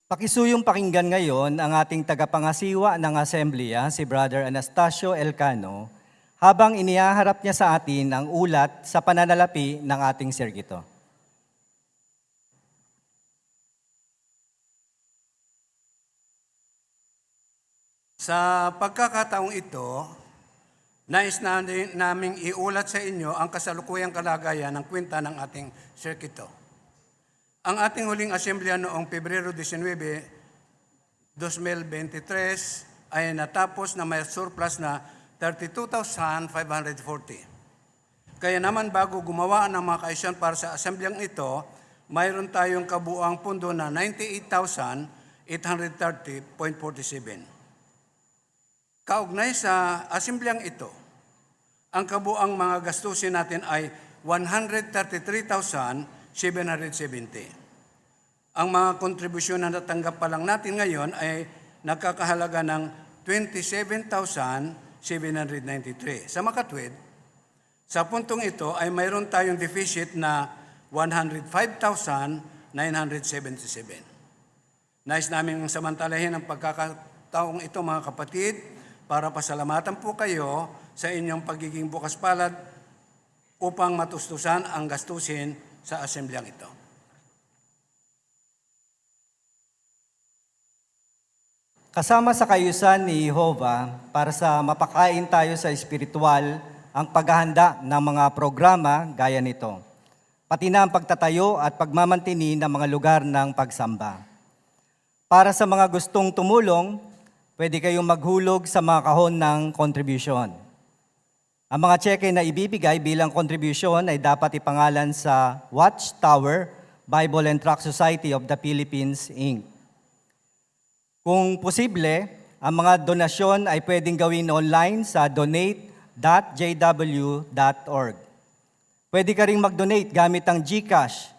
Pakisuyong pakinggan ngayon ang ating tagapangasiwa ng Assemblea, si Brother Anastasio Elcano, habang inihaharap niya sa atin ang ulat sa pananalapi ng ating sirgito. Sa pagkakataong ito, nais naming iulat sa inyo ang kasalukuyang kalagayan ng kwenta ng ating sirkito. Ang ating huling asemblea noong Pebrero 19, 2023 ay natapos na may surplus na 32,540. Kaya naman bago gumawa ng mga kaisyon para sa asembleyang ito, mayroon tayong kabuuang pundo na 98,830.47. Kaugnay sa asembleyang ito, ang kabuang mga gastusin natin ay 133,770. Ang mga kontribusyon na natanggap pa lang natin ngayon ay nagkakahalaga ng 27,793. Sa makatwid, sa puntong ito ay mayroon tayong deficit na 105,977. Nais namin samantalahin ang pagkakataong ito, mga kapatid, para pasalamatan po kayo sa inyong pagiging bukas palad upang matustusan ang gastusin sa asembleyang ito. Kasama sa kayusan ni Jehovah para sa mapakain tayo sa espiritual ang paghahanda ng mga programa gaya nito, pati na ang pagtatayo at pagmamantini ng mga lugar ng pagsamba. Para sa mga gustong tumulong, pwede kayong maghulog sa mga kahon ng contribution. Ang mga cheque na ibibigay bilang contribution ay dapat ipangalan sa Watchtower Bible and Tract Society of the Philippines, Inc. Kung posible, ang mga donasyon ay pwedeng gawin online sa donate.jw.org. Pwede ka ring mag-donate gamit ang GCash.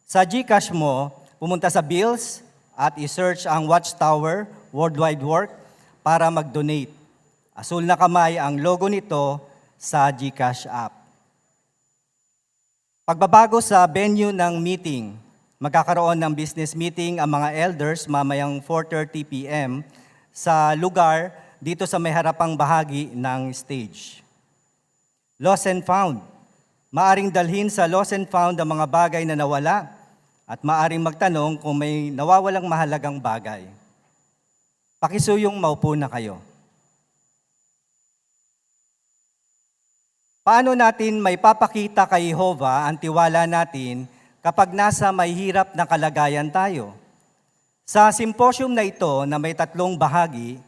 Sa GCash mo, pumunta sa Bills at i-search ang Watchtower Worldwide Work para mag-donate. Asul na kamay ang logo nito sa GCash app. Pagbabago sa venue ng meeting, magkakaroon ng business meeting ang mga elders mamayang 4:30 p.m. sa lugar dito sa may harapang bahagi ng stage. Lost and found. Maaring dalhin sa lost and found ang mga bagay na nawala at maaring magtanong kung may nawawalang mahalagang bagay. Pakisuyong maupo na kayo. Paano natin may papakita kay Jehovah ang tiwala natin kapag nasa may hirap na kalagayan tayo? Sa simposium na ito na may 3 bahagi,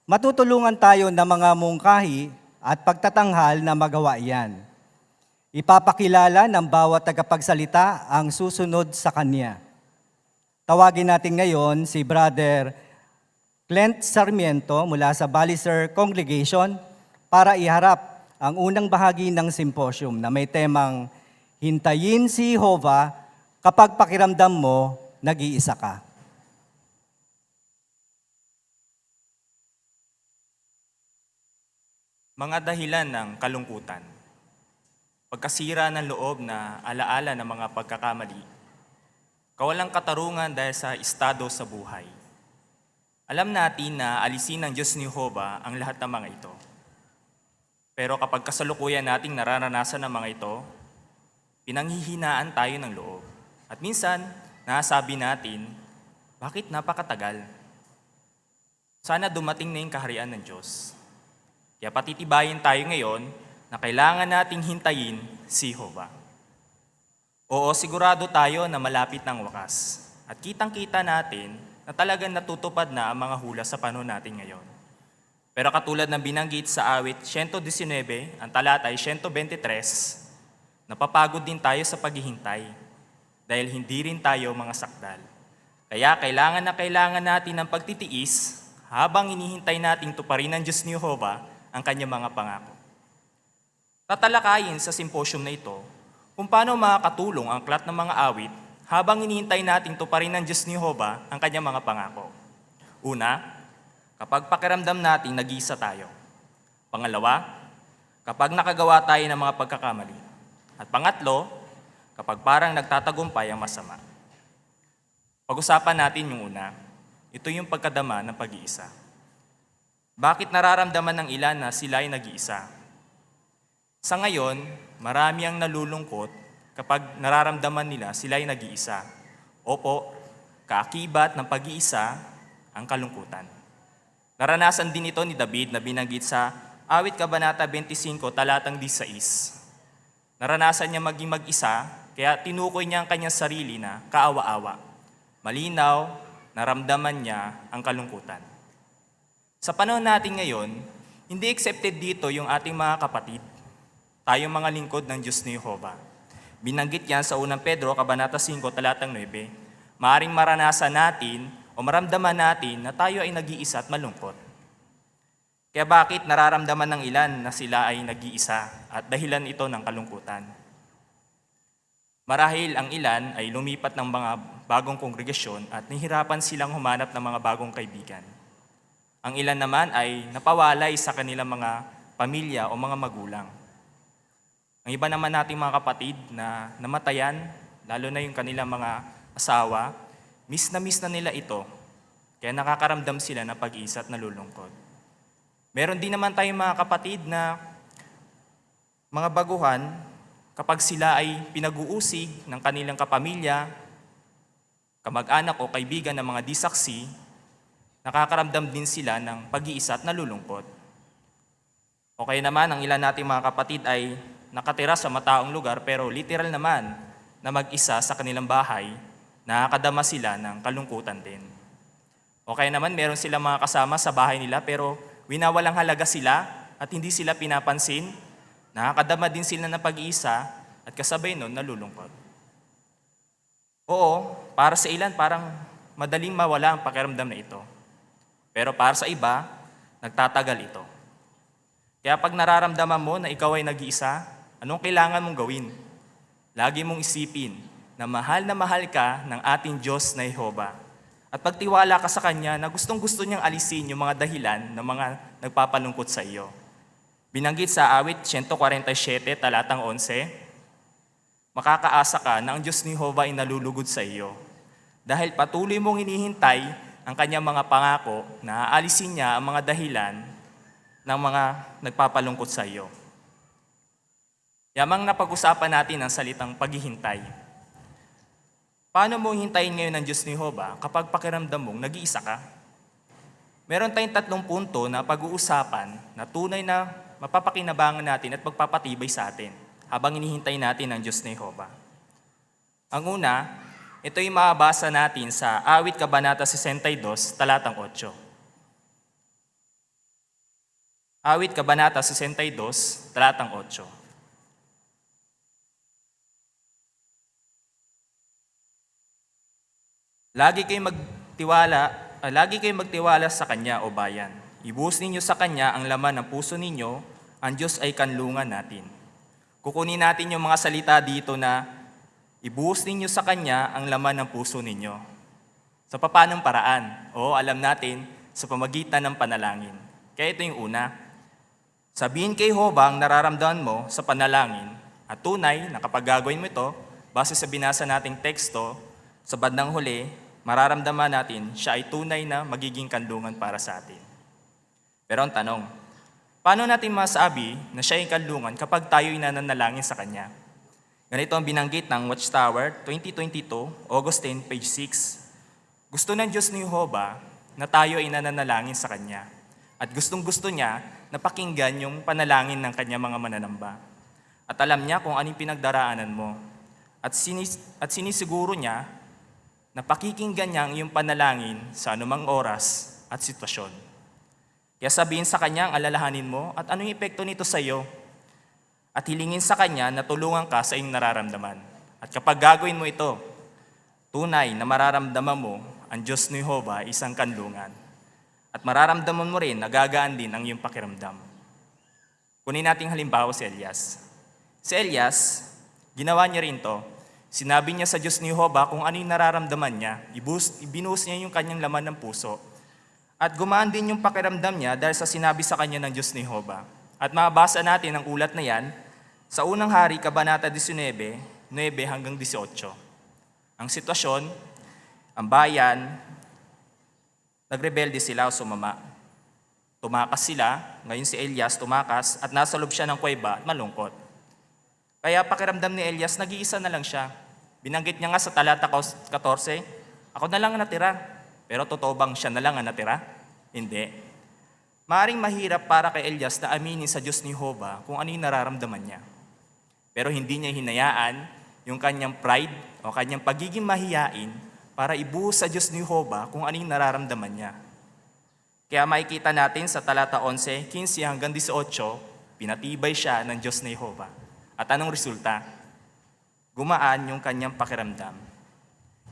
matutulungan tayo ng mga mungkahi at pagtatanghal na magawa yan. Ipapakilala ng bawat tagapagsalita ang susunod sa kanya. Tawagin natin ngayon si Brother Clint Sarmiento mula sa Baliser Congregation para iharap ang unang bahagi ng simposium na may temang Hintayin si Jehovah kapag pakiramdam mo nag-iisa ka. Mga dahilan ng kalungkutan. Pagkasira ng loob na alaala ng mga pagkakamali. Kawalang katarungan dahil sa estado sa buhay. Alam natin na alisin ng Diyos ni Jehovah ang lahat ng mga ito. Pero kapag kasalukuyan nating nararanasan ng mga ito, pinanghihinaan tayo ng loob. At minsan, nasabi natin, bakit napakatagal? Sana dumating na yung kaharian ng Diyos. Kaya patitibayin tayo ngayon na kailangan nating hintayin si Jehovah. Oo, sigurado tayo na malapit ng wakas. At kitang-kita natin na talagang natutupad na ang mga hula sa panahon natin ngayon. Pero katulad ng binanggit sa awit 119, ang talata ay 123, napapagod din tayo sa paghihintay dahil hindi rin tayo mga sakdal. Kaya kailangan natin ng pagtitiis habang hinihintay nating tuparin ng Diyos ni Jehovah ang kanyang mga pangako. Tatalakayin sa simposium na ito kung paano makakatulong ang aklat ng mga awit habang hinihintay nating tuparin ng Diyos ni Jehovah ang kanyang mga pangako. Una, kapag pakiramdam nating nag-iisa tayo. Pangalawa, kapag nakagawa tayo ng mga pagkakamali. At pangatlo, kapag parang nagtatagumpay ang masama. Pag-usapan natin yung una. Ito yung pagkadama ng pag-iisa. Bakit nararamdaman ng ilan na sila ay nag-iisa? Sa ngayon, marami ang nalulungkot kapag nararamdaman nila sila ay nag-iisa. Opo, kaakibat ng pag-iisa ang kalungkutan. Naranasan din ito ni David na binanggit sa Awit Kabanata 25, talatang 16. Naranasan niya maging mag-isa, kaya tinukoy niya ang kanyang sarili na kaawa-awa. Malinaw, naramdaman niya ang kalungkutan. Sa panahon natin ngayon, hindi accepted dito yung ating mga kapatid, tayong mga lingkod ng Diyos ni Jehovah. Binanggit yan sa unang Pedro, Kabanata 5, talatang 9. Maaring maranasan natin o maramdaman natin na tayo ay nag-iisa at malungkot. Kaya bakit nararamdaman ng ilan na sila ay nag-iisa at dahilan ito ng kalungkutan? Marahil ang ilan ay lumipat ng mga bagong kongregasyon at nahihirapan silang humanap ng mga bagong kaibigan. Ang ilan naman ay napawalay sa kanilang mga pamilya o mga magulang. Ang iba naman nating mga kapatid na namatayan, lalo na yung kanilang mga asawa, miss na nila ito. Kaya nakakaramdam sila ng pag-iisa at nalulungkot. Meron din naman tayong mga kapatid na mga baguhan, kapag sila ay pinag-uusig ng kanilang kapamilya, kamag-anak o kaibigan ng mga disaksi, nakakaramdam din sila ng pag-iisa at nalulungkot. O kaya naman, ang ilan nating mga kapatid ay nakatira sa mataong lugar pero literal naman na mag-isa sa kanilang bahay, nakakadama sila ng kalungkutan din. O kaya naman, meron silang mga kasama sa bahay nila pero winawalang halaga sila at hindi sila pinapansin, nakakadama din sila ng pag-iisa at kasabay nun nalulungkot. Oo, para sa ilan parang madaling mawala ang pakiramdam na ito. Pero para sa iba, nagtatagal ito. Kaya pag nararamdaman mo na ikaw ay nag-iisa, anong kailangan mong gawin? Lagi mong isipin na mahal ka ng ating Diyos na Jehovah. At pagtiwala ka sa Kanya na gustong-gusto niyang alisin yung mga dahilan ng mga nagpapalungkot sa iyo. Binanggit sa Awit 147, talatang 11, makakaasa ka na ang Diyos ni Jehovah ay nalulugod sa iyo. Dahil patuloy mong hinihintay ang Kanyang mga pangako na aalisin niya ang mga dahilan ng mga nagpapalungkot sa iyo. Yamang napag-usapan natin ang salitang paghihintay. Paano mo hintayin ngayon ng Diyos ni Jehovah kapag pakiramdam mong nag-iisa ka? Meron tayong 3 punto na pag-uusapan na tunay na mapapakinabangan natin at magpapatibay sa atin habang hinihintay natin ang Diyos ni Jehovah. Ang una, ito yung mababasa natin sa Awit Kabanata 62, talatang 8. Awit Kabanata 62, talatang 8. Lagi kayong magtiwala sa Kanya, o bayan. Ibuhos ninyo sa Kanya ang laman ng puso ninyo, ang Diyos ay kanlungan natin. Kukunin natin yung mga salita dito na ibuhos ninyo sa Kanya ang laman ng puso ninyo. Sa papanong paraan? O alam natin, sa pamagitan ng panalangin. Kaya ito yung una. Sabihin kay Jehovah ang nararamdaman mo sa panalangin at tunay na kapag gagawin mo ito, base sa binasa nating teksto, sa bandang huli, mararamdaman natin siya ay tunay na magiging kanlungan para sa atin. Pero ang tanong, paano natin masabi na siya ay kanlungan kapag tayo ay nananalangin sa Kanya? Ganito ang binanggit ng Watchtower 2022, August 10, page 6. Gusto ng Diyos ni Jehovah na tayo ay nananalangin sa Kanya. At gustong-gusto niya na pakinggan yung panalangin ng Kanya mga mananamba. At alam niya kung anong pinagdaraanan mo. At sinisiguro niya na pakikinggan niya ang iyong panalangin sa anumang oras at sitwasyon. Kaya sabihin sa Kanya ang alalahanin mo at anong epekto nito sa iyo. At hilingin sa Kanya na tulungan ka sa iyong nararamdaman. At kapag gagawin mo ito, tunay na mararamdaman mo ang Diyos ni Jehovah isang kanlungan. At mararamdaman mo rin na gagaan din ang iyong pakiramdam. Kunin nating halimbawa si Elias. Si Elias, ginawa niya rin to. Sinabi niya sa Diyos ni Jehovah kung ano yung nararamdaman niya. Ibinuhos niya yung kanyang laman ng puso. At gumaan din yung pakiramdam niya dahil sa sinabi sa kanya ng Diyos ni Jehovah. At mabasa natin ang ulat na yan sa unang hari, Kabanata 19, 9 hanggang 18. Ang sitwasyon, ang bayan Nagrebelde sila o sumama. Tumakas sila, ngayon si Elias tumakas at nasa loob siya ng kuweba at malungkot. Kaya pakiramdam ni Elias, nag-iisa na lang siya. Binanggit niya nga sa talata 14, ako na lang ang natira. Pero totoo bang siya na lang ang natira? Hindi. Maaring mahirap para kay Elias na aminin sa Diyos ni Jehovah kung ano yung nararamdaman niya. Pero hindi niya hinayaan yung kanyang pride o kanyang pagiging mahiyain para ibuhos sa Diyos ni Jehovah kung ano yung nararamdaman niya. Kaya makikita natin sa talata 11, 15 hanggang 18, pinatibay siya ng Diyos ni Jehovah. At anong resulta? Gumaan yung kanyang pakiramdam.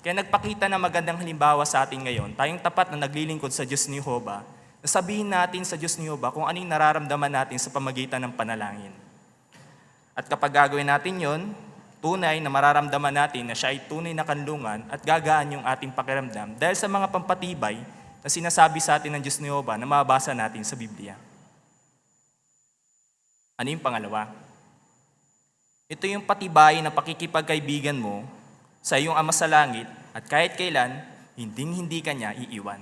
Kaya nagpakita na magandang halimbawa sa atin ngayon, tayong tapat na naglilingkod sa Diyos ni Jehovah, na sabihin natin sa Diyos ni Jehovah kung ano yung nararamdaman natin sa pamagitan ng panalangin. At kapag gagawin natin yon, tunay na mararamdaman natin na siya ay tunay na kanlungan at gagaan yung ating pakiramdam dahil sa mga pampatibay na sinasabi sa atin ng Diyos ni Jehovah na mababasa natin sa Biblia. Ano yung pangalawa? Ito yung patibay na pakikipagkaibigan mo sa iyong Ama sa Langit at kahit kailan, hinding-hindi ka niya iiwan.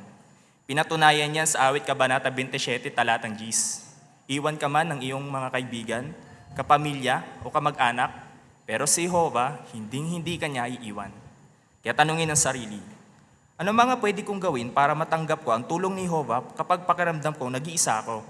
Pinatunayan niyan sa awit kabanata 27, talatang 10. Iwan ka man ng iyong mga kaibigan, kapamilya o kamag-anak, pero si Jehovah, hinding-hindi ka niya iiwan. Kaya tanungin ang sarili, ano mga pwede kong gawin para matanggap ko ang tulong ni Jehovah kapag pakiramdam ko nag-iisa ako?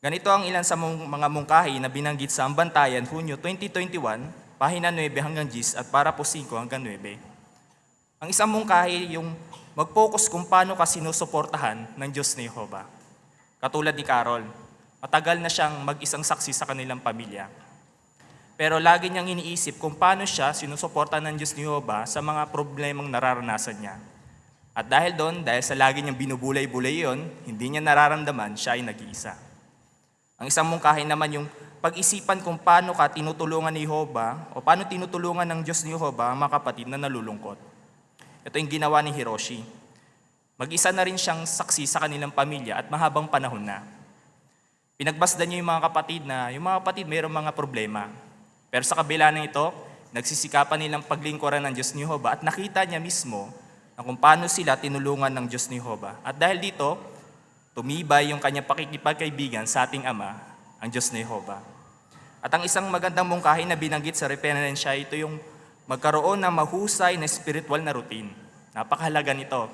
Ganito ang ilan sa mga mungkahi na binanggit sa Ambantayan, Hunyo 2021, pahina 9 hanggang 10 at para po 5 hanggang 9. Ang isang mungkahi yung mag-focus kung paano ka sinusuportahan ng Diyos ni Jehovah. Katulad ni Carol, matagal na siyang mag-isang saksi sa kanilang pamilya. Pero lagi niyang iniisip kung paano siya sinusuportahan ng Diyos ni Jehovah sa mga problemang nararanasan niya. At dahil doon, dahil sa lagi niyang binubulay-bulay yon, hindi niya nararamdaman siya ay nag-iisa. Ang isang mungkahi naman yung pag-isipan kung paano ka tinutulungan ni Jehovah o paano tinutulungan ng Diyos ni Jehovah ang mga kapatid na nalulungkot. Ito yung ginawa ni Hiroshi. Mag-isa na rin siyang saksi sa kanilang pamilya at mahabang panahon na. Pinagbasdan niya yung mga kapatid mayroong mga problema. Pero sa kabila ng ito, nagsisikapan nilang paglingkuran ng Diyos ni Jehovah at nakita niya mismo na kung paano sila tinulungan ng Diyos ni Jehovah. At dahil dito, tumibay yung kanyang pakikipagkaibigan sa ating Ama, ang Diyos ni Jehovah. At ang isang magandang mungkahi na binanggit sa referensya, ito yung magkaroon ng mahusay na spiritual na routine. Napakahalaga nito.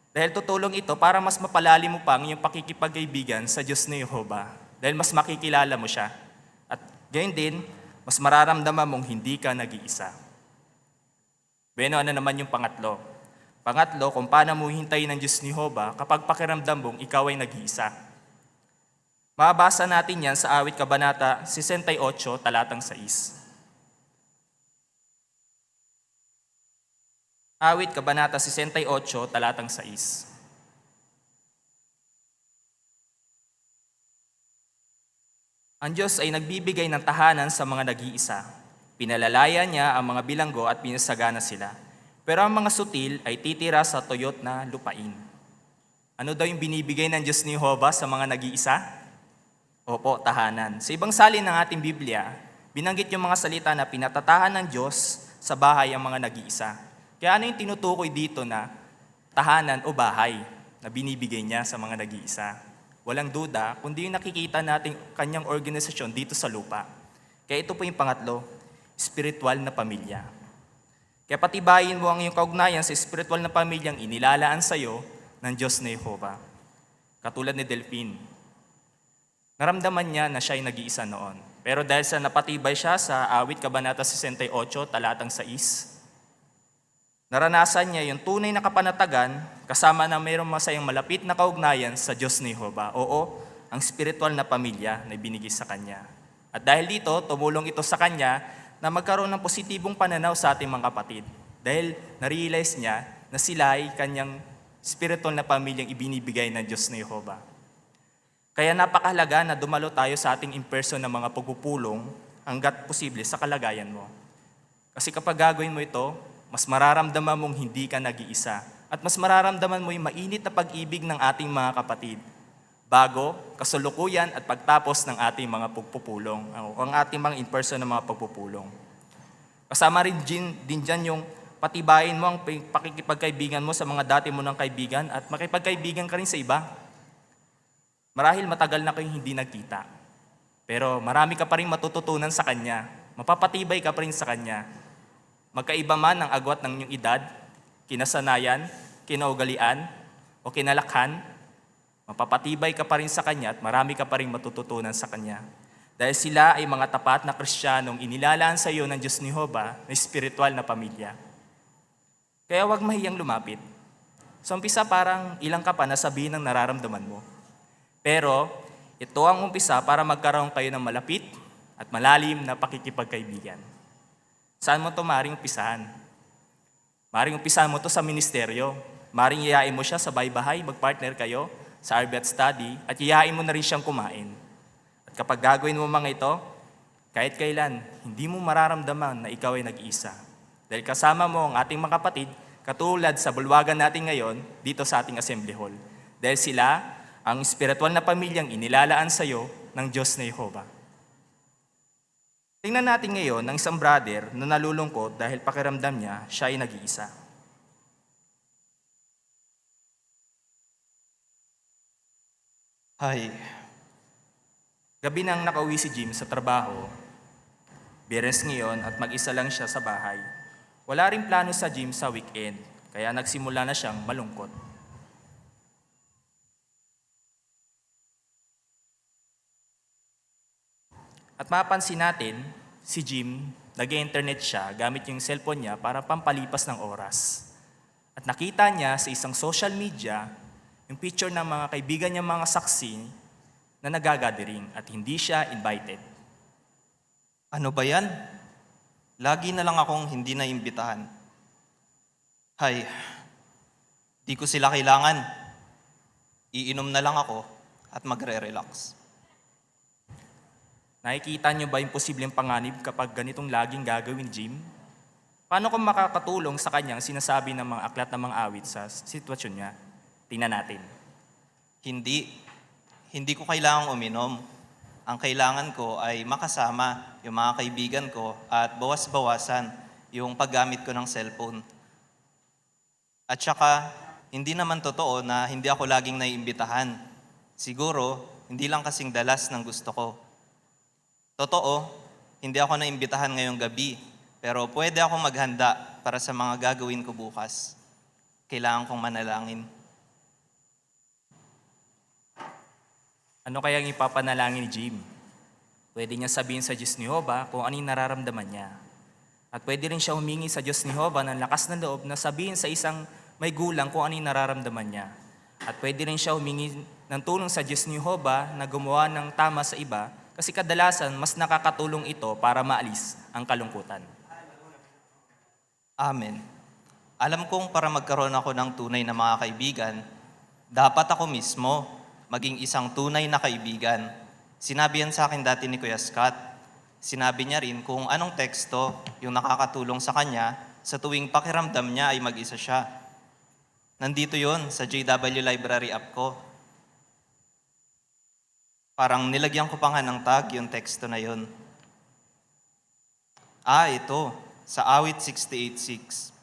Dahil tutulong ito para mas mapalalim mo pa ang iyong pakikipagkaibigan sa Diyos ni Jehovah. Dahil mas makikilala mo siya. At gayon din, mas mararamdaman mong hindi ka nag-iisa. Bueno, ano naman yung pangatlo? Pangatlo, kung paano mo hintayin ng Diyos ni Jehovah kapag pakiramdam mong ikaw ay nag-iisa. Mababasa natin yan sa awit kabanata 68, talatang 6. Awit kabanata 68, talatang 6. Ang Diyos ay nagbibigay ng tahanan sa mga nag-iisa. Pinalalaya niya ang mga bilanggo at pinasagana sila. Pero ang mga sutil ay titira sa tuyot na lupain. Ano daw yung binibigay ng Diyos ni Jehovah sa mga nag-iisa? Opo, tahanan. Sa ibang salin ng ating Biblia, binanggit yung mga salita na pinatatahan ng Diyos sa bahay ang mga nag-iisa. Kaya ano yung tinutukoy dito na tahanan o bahay na binibigay niya sa mga nag-iisa? Walang duda, kundi yung nakikita natin kanyang organisasyon dito sa lupa. Kaya ito po yung pangatlo, spiritual na pamilya. Kaya patibayin mo ang iyong kaugnayan sa spiritual na pamilyang inilalaan sa iyo ng Diyos na Jehovah. Katulad ni Delphine. Naramdaman niya na siya ay nag-iisa noon. Pero dahil sa napatibay siya sa awit kabanata 68, talatang 6, naranasan niya yung tunay na kapanatagan kasama na mayroong masayang malapit na kaugnayan sa Diyos ni Jehovah. Oo, ang spiritual na pamilya na ibinigay sa kanya. At dahil dito, tumulong ito sa kanya na magkaroon ng positibong pananaw sa ating mga kapatid. Dahil na-realize niya na sila ay kanyang spiritual na pamilyang ibinibigay ng Diyos ni Jehovah. Kaya napakahalaga na dumalo tayo sa ating in-person na mga pagpupulong hanggat posible sa kalagayan mo. Kasi kapag gagawin mo ito, mas mararamdaman mong hindi ka nag-iisa at mas mararamdaman mo yung mainit na pag-ibig ng ating mga kapatid bago, kasulukuyan at pagtapos ng ating mga pagpupulong o ang ating mga in-person na mga pagpupulong. Kasama rin din dyan yung patibayin mo ang pakikipagkaibigan mo sa mga dati mo ng kaibigan at makipagkaibigan ka rin sa iba. Marahil matagal na kayong hindi nagkita, pero marami ka pa rin matututunan sa Kanya. Mapapatibay ka pa rin sa Kanya. Magkaiba man ang agwat ng inyong edad, kinasanayan, kinaugalian, o kinalakhan, mapapatibay ka pa rin sa Kanya at marami ka pa rin matututunan sa Kanya. Dahil sila ay mga tapat na Kristiyanong inilalaan sa iyo ng Diyos ni Jehovah na espiritual na pamilya. Kaya huwag mahiyang lumapit. Sa umpisa parang ilang ka pa na sabihin ang nararamdaman mo. Pero ito ang umpisa para magkaroon kayo ng malapit at malalim na pakikipagkaibigan. Saan mo ito maring umpisahan? Maring umpisahan mo ito sa ministeryo. Maring iyain mo siya sa bahay-bahay, magpartner kayo sa RB at study at iyain mo na rin siyang kumain. At kapag gagawin mo mga ito, kahit kailan, hindi mo mararamdaman na ikaw ay nag-iisa. Dahil kasama mo ang ating mga kapatid, katulad sa bulwagan natin ngayon dito sa ating assembly hall. Dahil sila ang espiritual na pamilyang inilalaan sa iyo ng Diyos na Jehovah. Tingnan natin ngayon ng isang brother na nalulungkot dahil pakiramdam niya siya ay nag-iisa. Hi. Gabi nang nakauwi si Jim sa trabaho, Biyernes ngayon at mag-isa lang siya sa bahay. Wala ring plano sa Jim sa weekend, kaya nagsimula na siyang malungkot. At mapansin natin, si Jim, nag-internet siya gamit yung cellphone niya para pampalipas ng oras. At nakita niya sa isang social media yung picture ng mga kaibigan niya mga saksi na nagagathering at hindi siya invited. Ano ba yan? Lagi na lang akong hindi naimbitahan. Hay, di ko sila kailangan. Iinom na lang ako at magre-relax. Nakikita niyo ba yung posibleng panganib kapag ganitong laging gagawin, Jim? Paano kung makakatulong sa kanyang sinasabi ng mga aklat ng mga awit sa sitwasyon niya? Tingnan natin. Hindi ko kailangang uminom. Ang kailangan ko ay makasama yung mga kaibigan ko at bawas-bawasan yung paggamit ko ng cellphone. At saka, hindi naman totoo na hindi ako laging naiimbitahan. Siguro, hindi lang kasing dalas ng gusto ko. Totoo, hindi ako naimbitahan ngayong gabi, pero pwede akong maghanda para sa mga gagawin ko bukas. Kailangan kong manalangin. Ano kayang ipapanalangin ni Jim? Pwede niya sabihin sa Diyos ni Jehovah kung anong nararamdaman niya. At pwede rin siya humingi sa Diyos ni Jehovah ng lakas ng loob na sabihin sa isang may gulang kung anong nararamdaman niya. At pwede rin siya humingi ng tulong sa Diyos ni Jehovah na gumawa ng tama sa iba kasi kadalasan mas nakakatulong ito para maalis ang kalungkutan. Amen. Alam kong para magkaroon ako ng tunay na mga kaibigan, dapat ako mismo maging isang tunay na kaibigan. Sinabi yan sa akin dati ni Kuya Scott. Sinabi niya rin kung anong teksto yung nakakatulong sa kanya sa tuwing pakiramdam niya ay mag-isa siya. Nandito yon sa JW Library app ko. Parang nilagyan ko pa nga ng tag yung teksto na yon. Ito, sa awit 68:6.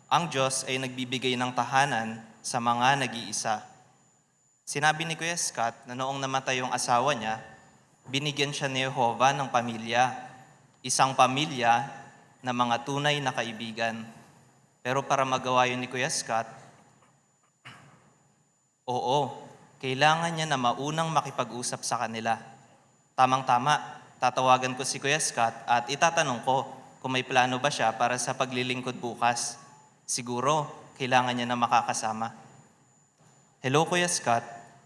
Ang Diyos ay nagbibigay ng tahanan sa mga nag-iisa. Sinabi ni Kuya Scott na noong namatay yung asawa niya, binigyan siya ni Jehovah ng pamilya. Isang pamilya na mga tunay na kaibigan. Pero para magawa yun ni Kuya Scott, kailangan niya na maunang makipag-usap sa kanila. Tamang-tama, tatawagan ko si Kuya Scott at itatanong ko kung may plano ba siya para sa paglilingkod bukas. Siguro, kailangan niya na makakasama. Hello Kuya Scott,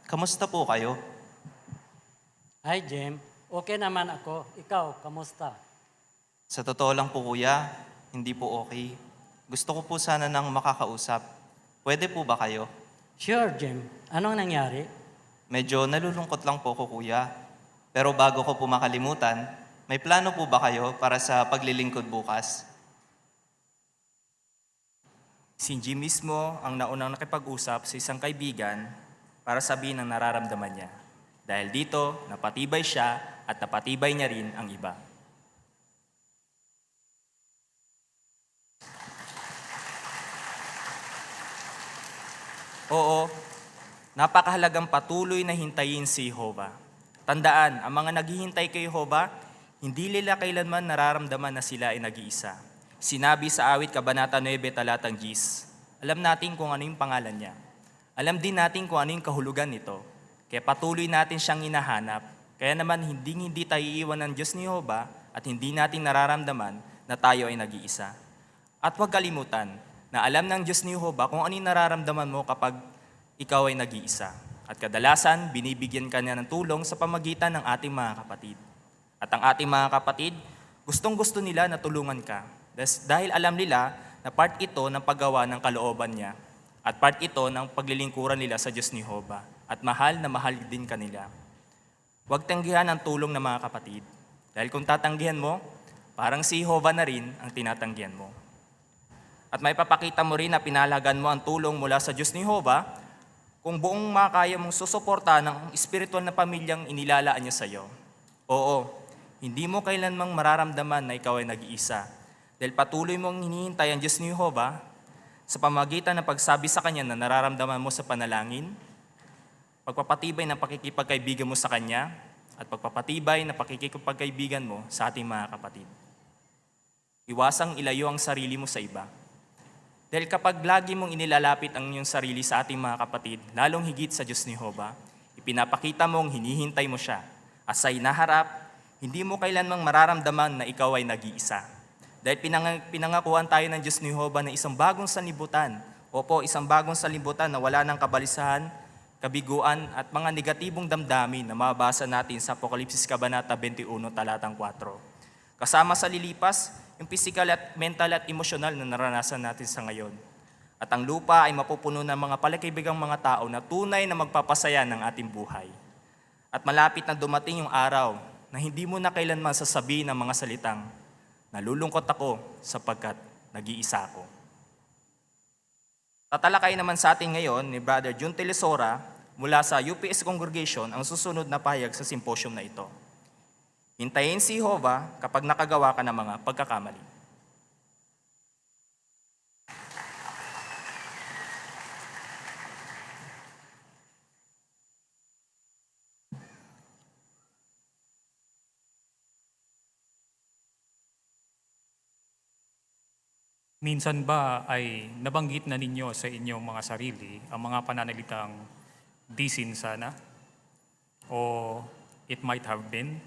kamusta po kayo? Hi, Jim. Okay naman ako. Ikaw, kamusta? Sa totoo lang po kuya, hindi po okay. Gusto ko po sana nang makakausap. Pwede po ba kayo? Sure, Jim. Anong nangyari? Medyo nalulungkot lang po ko kuya. Pero bago ko po makalimutan, may plano po ba kayo para sa paglilingkod bukas? Si Jim mismo ang naunang nakipag-usap sa isang kaibigan para sabihin ang nararamdaman niya. Dahil dito, napatibay siya at napatibay niya rin ang iba. Oo, napakahalagang patuloy na hintayin si Jehovah. Tandaan, ang mga naghihintay kay Jehovah, hindi nila kailanman nararamdaman na sila ay nag-iisa. Sinabi sa awit Kabanata 9, talatang 10, alam natin kung ano yung pangalan niya. Alam din natin kung ano yung kahulugan nito. Kaya patuloy natin siyang hinahanap. Kaya naman hindi tayo iiwan ng Diyos ni Jehovah at hindi natin nararamdaman na tayo ay nag-iisa. At huwag kalimutan na alam ng Diyos ni Jehovah kung ano yung nararamdaman mo kapag ikaw ay nag-iisa. At kadalasan, binibigyan ka niya ng tulong sa pamagitan ng ating mga kapatid. At ang ating mga kapatid, gustong-gusto nila na tulungan ka. Dahil alam nila na part ito ng paggawa ng kalooban niya at part ito ng paglilingkuran nila sa Diyos ni Jehovah. At mahal na mahal din kanila. Huwag tanggihan ang tulong ng mga kapatid. Dahil kung tatanggihan mo, parang si Jehovah na rin ang tinatanggihan mo. At may papakita mo rin na pinalagan mo ang tulong mula sa Diyos ni Jehovah kung buong makaya mong susuporta ng espiritual na pamilyang inilalaan niya sa iyo. Oo, hindi mo kailanmang mararamdaman na ikaw ay nag-iisa. Dahil patuloy mong hinihintay ang Diyos ni Jehovah sa pamagitan ng pagsabi sa Kanya na nararamdaman mo sa panalangin, pagpapatibay ng pakikipagkaibigan mo sa Kanya, at pagpapatibay ng pakikipagkaibigan mo sa ating mga kapatid. Iwasang ilayo ang sarili mo sa iba. Dahil kapag lagi mong inilalapit ang iyong sarili sa ating mga kapatid, lalong higit sa Diyos ni Jehovah, ipinapakita mong hinihintay mo siya. At sa inaharap, hindi mo kailanmang mararamdaman na ikaw ay nag-iisa. Dahil pinangakuan tayo ng Diyos ni Jehovah na isang bagong sanlibutan. Opo, isang bagong sanlibutan na wala ng kabalisahan, kabiguan at mga negatibong damdamin na mababasa natin sa Apokalipsis Kabanata 21, talatang 4. Kasama sa lilipas, yung physical at mental at emosyonal na naranasan natin sa ngayon. At ang lupa ay mapupuno ng mga palakaibigang mga tao na tunay na magpapasaya ng ating buhay. At malapit na dumating yung araw na hindi mo na kailanman sasabihin ng mga salitang, nalulungkot ako sapagkat nag-iisa ako. Tatalakay naman sa atin ngayon ni Brother Jun Telesora mula sa UPS Congregation ang susunod na pahayag sa symposium na ito. Hintayin si Jehovah kapag nakagawa ka ng mga pagkakamali. Minsan ba ay nabanggit na ninyo sa inyong mga sarili ang mga pananalitang di sin sana? O it might have been?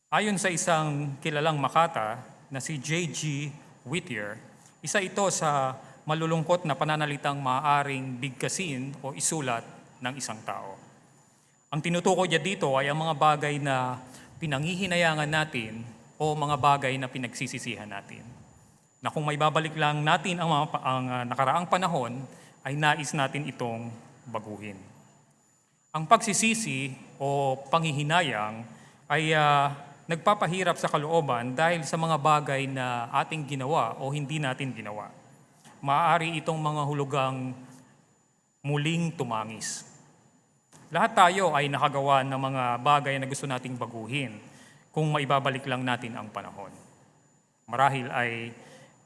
Ayon sa isang kilalang Makata na si J.G. Whittier, isa ito sa malulungkot na pananalitang maaaring bigkasin o isulat ng isang tao. Ang tinutukoy niya dito ay ang mga bagay na pinanghihinayangan natin o mga bagay na pinagsisisihan natin. Na kung may babalik lang natin ang nakaraang panahon, ay nais natin itong baguhin. Ang pagsisisi o panghihinayang ay nagpapahirap sa kalooban dahil sa mga bagay na ating ginawa o hindi natin ginawa. Maaari itong mga hulugang muling tumangis. Lahat tayo ay nakagawa ng mga bagay na gusto nating baguhin kung maibabalik lang natin ang panahon. Marahil ay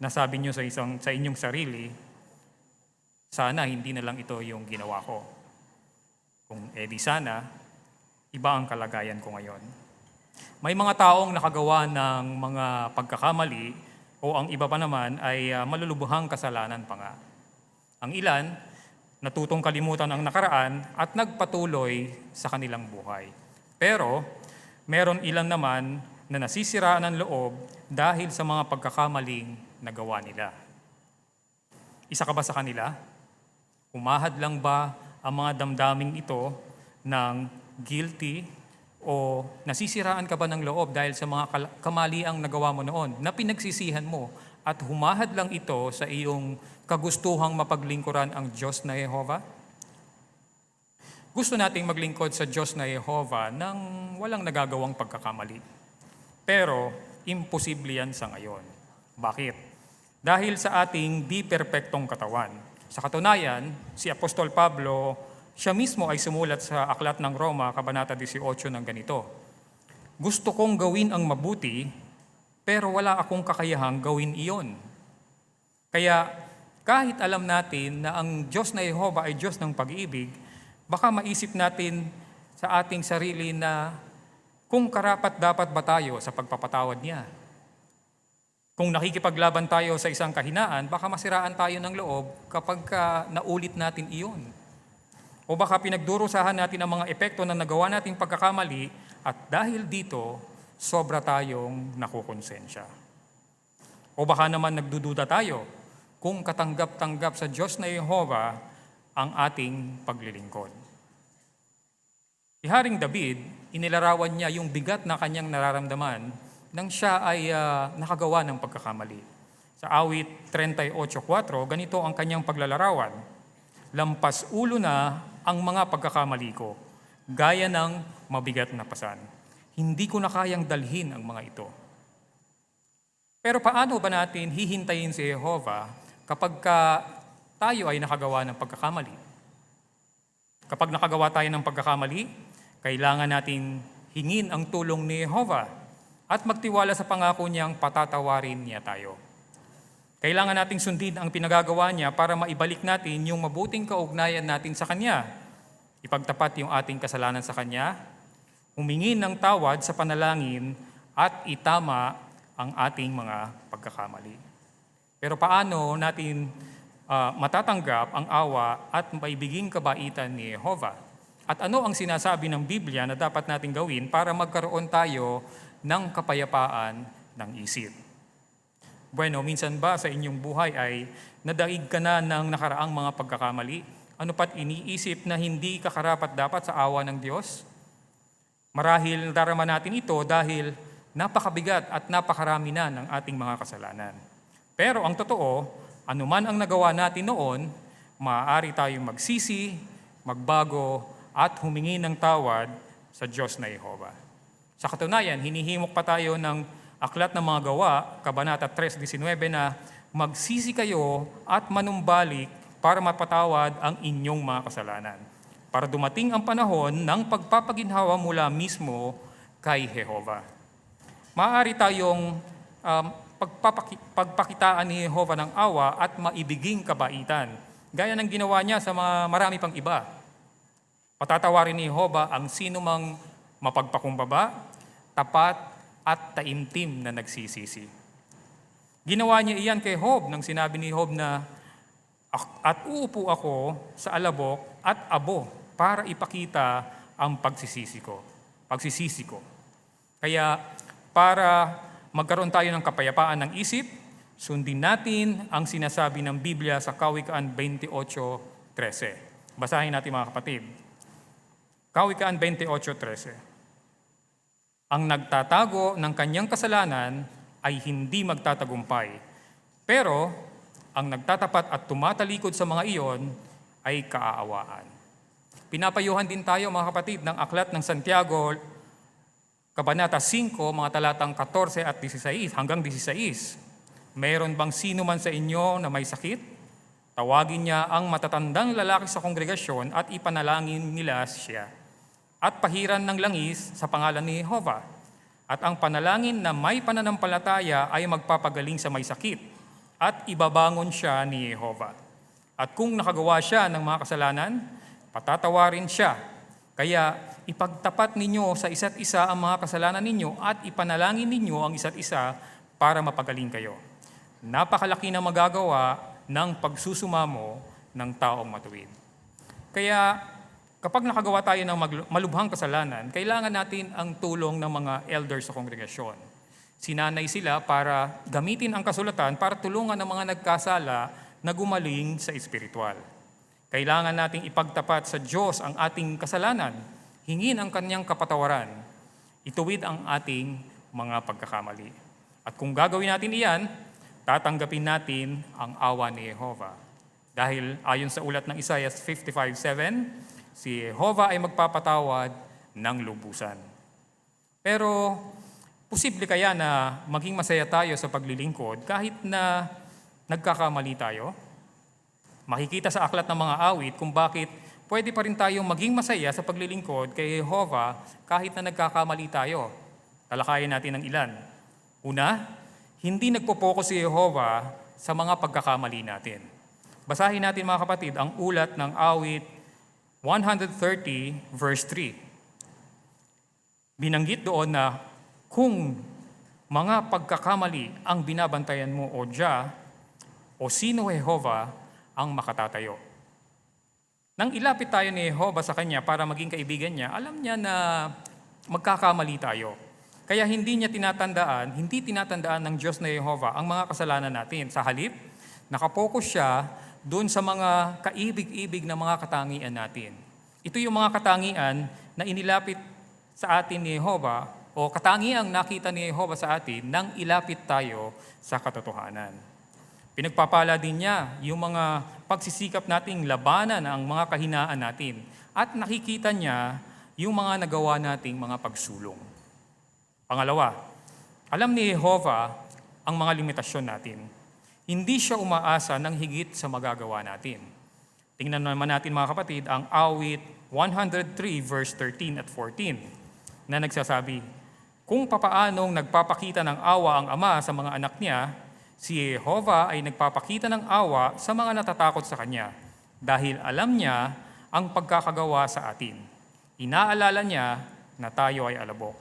nasabi nyo sa inyong sarili, sana hindi na lang ito yung ginawa ko. Kung edi sana, iba ang kalagayan ko ngayon. May mga taong nakagawa ng mga pagkakamali o ang iba pa naman ay malulubuhang kasalanan pa nga. Ang ilan, natutong kalimutan ang nakaraan at nagpatuloy sa kanilang buhay. Pero, meron ilan naman na nasisiraan ng loob dahil sa mga pagkakamaling nagawa nila. Isa ka ba sa kanila? Umahad lang ba ang mga damdaming ito ng guilty o nasisiraan ka ba ng loob dahil sa mga kamaliang nagawa mo noon na pinagsisihan mo at humahad lang ito sa iyong kagustuhang mapaglingkuran ang Diyos na Jehovah? Gusto nating maglingkod sa Diyos na Jehovah nang walang nagagawang pagkakamali. Pero imposible yan sa ngayon. Bakit? Dahil sa ating di perpektong katawan. Sa katunayan, si Apostol Pablo, siya mismo ay sumulat sa Aklat ng Roma, Kabanata 18 ng ganito. Gusto kong gawin ang mabuti, pero wala akong kakayahang gawin iyon. Kaya Kahit alam natin na ang Diyos na Jehovah ay Diyos ng pag-ibig, baka maisip natin sa ating sarili na kung karapat-dapat ba tayo sa pagpapatawad niya. Kung nakikipaglaban tayo sa isang kahinaan, baka masiraan tayo ng loob kapag naulit natin iyon. O baka pinagdurusahan natin ang mga epekto na nagawa nating pagkakamali at dahil dito, sobra tayong nakukonsensya. O baka naman nagdududa tayo kung katanggap-tanggap sa Diyos na Jehovah ang ating paglilingkod. Si Haring David, inilarawan niya yung bigat na kanyang nararamdaman nang siya ay nakagawa ng pagkakamali. Sa awit 38:4, ganito ang kanyang paglalarawan. Lampas ulo na ang mga pagkakamali ko, gaya ng mabigat na pasan. Hindi ko na kayang dalhin ang mga ito. Pero paano ba natin hihintayin si Jehovah kapag tayo ay nakagawa ng pagkakamali? Kapag nakagawa tayo ng pagkakamali, kailangan natin hingin ang tulong ni Jehovah at magtiwala sa pangako niyang patatawarin niya tayo. Kailangan nating sundin ang pinagagawa niya para maibalik natin yung mabuting kaugnayan natin sa Kanya. Ipagtapat yung ating kasalanan sa Kanya, humingi ng tawad sa panalangin at itama ang ating mga pagkakamali. Pero paano natin matatanggap ang awa at maibiging kabaitan ni Jehovah? At ano ang sinasabi ng Biblia na dapat natin gawin para magkaroon tayo ng kapayapaan ng isip? Bueno, minsan ba sa inyong buhay ay nadaig ka na ng nakaraang mga pagkakamali? Ano pat iniisip na hindi ka karapat-dapat sa awa ng Diyos? Marahil darama natin ito dahil napakabigat at napakarami na ng ating mga kasalanan. Pero ang totoo, anuman ang nagawa natin noon, maaari tayong magsisi, magbago, at humingi ng tawad sa Diyos na Jehovah. Sa katunayan, hinihimok pa tayo ng Aklat ng mga Gawa, Kabanata 3:19 na magsisi kayo at manumbalik para mapatawad ang inyong mga kasalanan. Para dumating ang panahon ng pagpapaginhawa mula mismo kay Jehovah. Maaari tayong pagpakitaan ni Jehovah ng awa at maibiging kabaitan, gaya ng ginawa niya sa marami pang iba. Patatawarin ni Jehovah ang sinumang mapagpakumbaba, tapat, at taimtim na nagsisisi. Ginawa niya iyan kay Job nang sinabi ni Job na, at uupo ako sa alabok at abo para ipakita ang pagsisisi ko. Kaya para magkaroon tayo ng kapayapaan ng isip, sundin natin ang sinasabi ng Biblia sa Kawikaan 28:13. Basahin natin mga kapatid. Kawikaan 28:13. Ang nagtatago ng kanyang kasalanan ay hindi magtatagumpay. Pero ang nagtatapat at tumatalikod sa mga iyon ay kaaawaan. Pinapayuhan din tayo mga kapatid ng Aklat ng Santiago, Kabanata 5, mga talatang 14 at 16 hanggang 16. Mayroon bang sino man sa inyo na may sakit? Tawagin niya ang matatandang lalaki sa kongregasyon at ipanalangin nila siya. At pahiran ng langis sa pangalan ni Jehovah. At ang panalangin na may pananampalataya ay magpapagaling sa may sakit at ibabangon siya ni Jehovah. At kung nakagawa siya ng mga kasalanan, patatawarin siya. Kaya ipagtapat ninyo sa isa't isa ang mga kasalanan ninyo at ipanalangin ninyo ang isa't isa para mapagaling kayo. Napakalaki na magagawa ng pagsusumamo ng taong matuwid. Kaya kapag nakagawa tayo ng malubhang kasalanan, kailangan natin ang tulong ng mga elders sa kongregasyon. Sinanay sila para gamitin ang kasulatan para tulungan ang mga nagkasala na gumaling sa espiritual. Kailangan nating ipagtapat sa Diyos ang ating kasalanan, hingin ang kanyang kapatawaran, ituwid ang ating mga pagkakamali. At kung gagawin natin iyan, tatanggapin natin ang awa ni Jehovah. Dahil ayon sa ulat ng Isaiah 55:7, si Jehovah ay magpapatawad ng lubusan. Pero posible kaya na maging masaya tayo sa paglilingkod kahit na nagkakamali tayo? Makikita sa aklat ng mga awit kung bakit pwede pa rin tayong maging masaya sa paglilingkod kay Jehovah kahit na nagkakamali tayo. Talakayin natin ang ilan. Una, hindi nagpo-focus si Jehovah sa mga pagkakamali natin. Basahin natin mga kapatid ang ulat ng awit 130 verse 3. Binanggit doon na kung mga pagkakamali ang binabantayan mo o Diya, o sino Jehova ang makatatayo. Nang ilapit tayo ni Jehova sa Kanya para maging kaibigan niya, alam niya na magkakamali tayo. Kaya hindi tinatandaan ng Diyos na Jehova ang mga kasalanan natin. Sa halip, nakapokus siya doon sa mga kaibig-ibig na mga katangian natin. Ito yung mga katangian na inilapit sa atin ni Jehova o katangiang nakita ni Jehova sa atin nang ilapit tayo sa katotohanan. Pinagpapala din niya yung mga pagsisikap nating labanan ang mga kahinaan natin at nakikita niya yung mga nagawa nating mga pagsulong. Pangalawa, alam ni Jehova ang mga limitasyon natin. Hindi siya umaasa ng higit sa magagawa natin. Tingnan naman natin mga kapatid ang awit 103 verse 13 at 14 na nagsasabi, kung papaanong nagpapakita ng awa ang Ama sa mga anak niya, si Jehova ay nagpapakita ng awa sa mga natatakot sa Kanya dahil alam niya ang pagkakagawa sa atin. Inaalala niya na tayo ay alabok.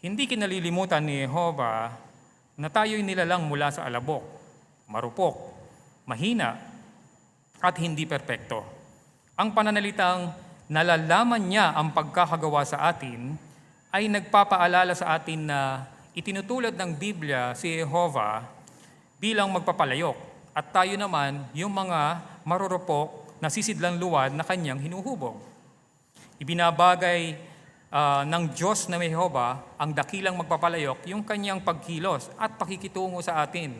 Hindi kinalilimutan ni Jehova na tayo'y nilalang mula sa alabok, marupok, mahina, at hindi perpekto. Ang pananalitang nalalaman niya ang pagkakagawa sa atin ay nagpapaalala sa atin na itinutulad ng Biblia si Jehova bilang magpapalayok at tayo naman yung mga marurupok na sisidlang luwad na kanyang hinuhubog. Ibinabagay ng Diyos na Jehova ang dakilang magpapalayok yung kanyang pagkilos at pakikitungo sa atin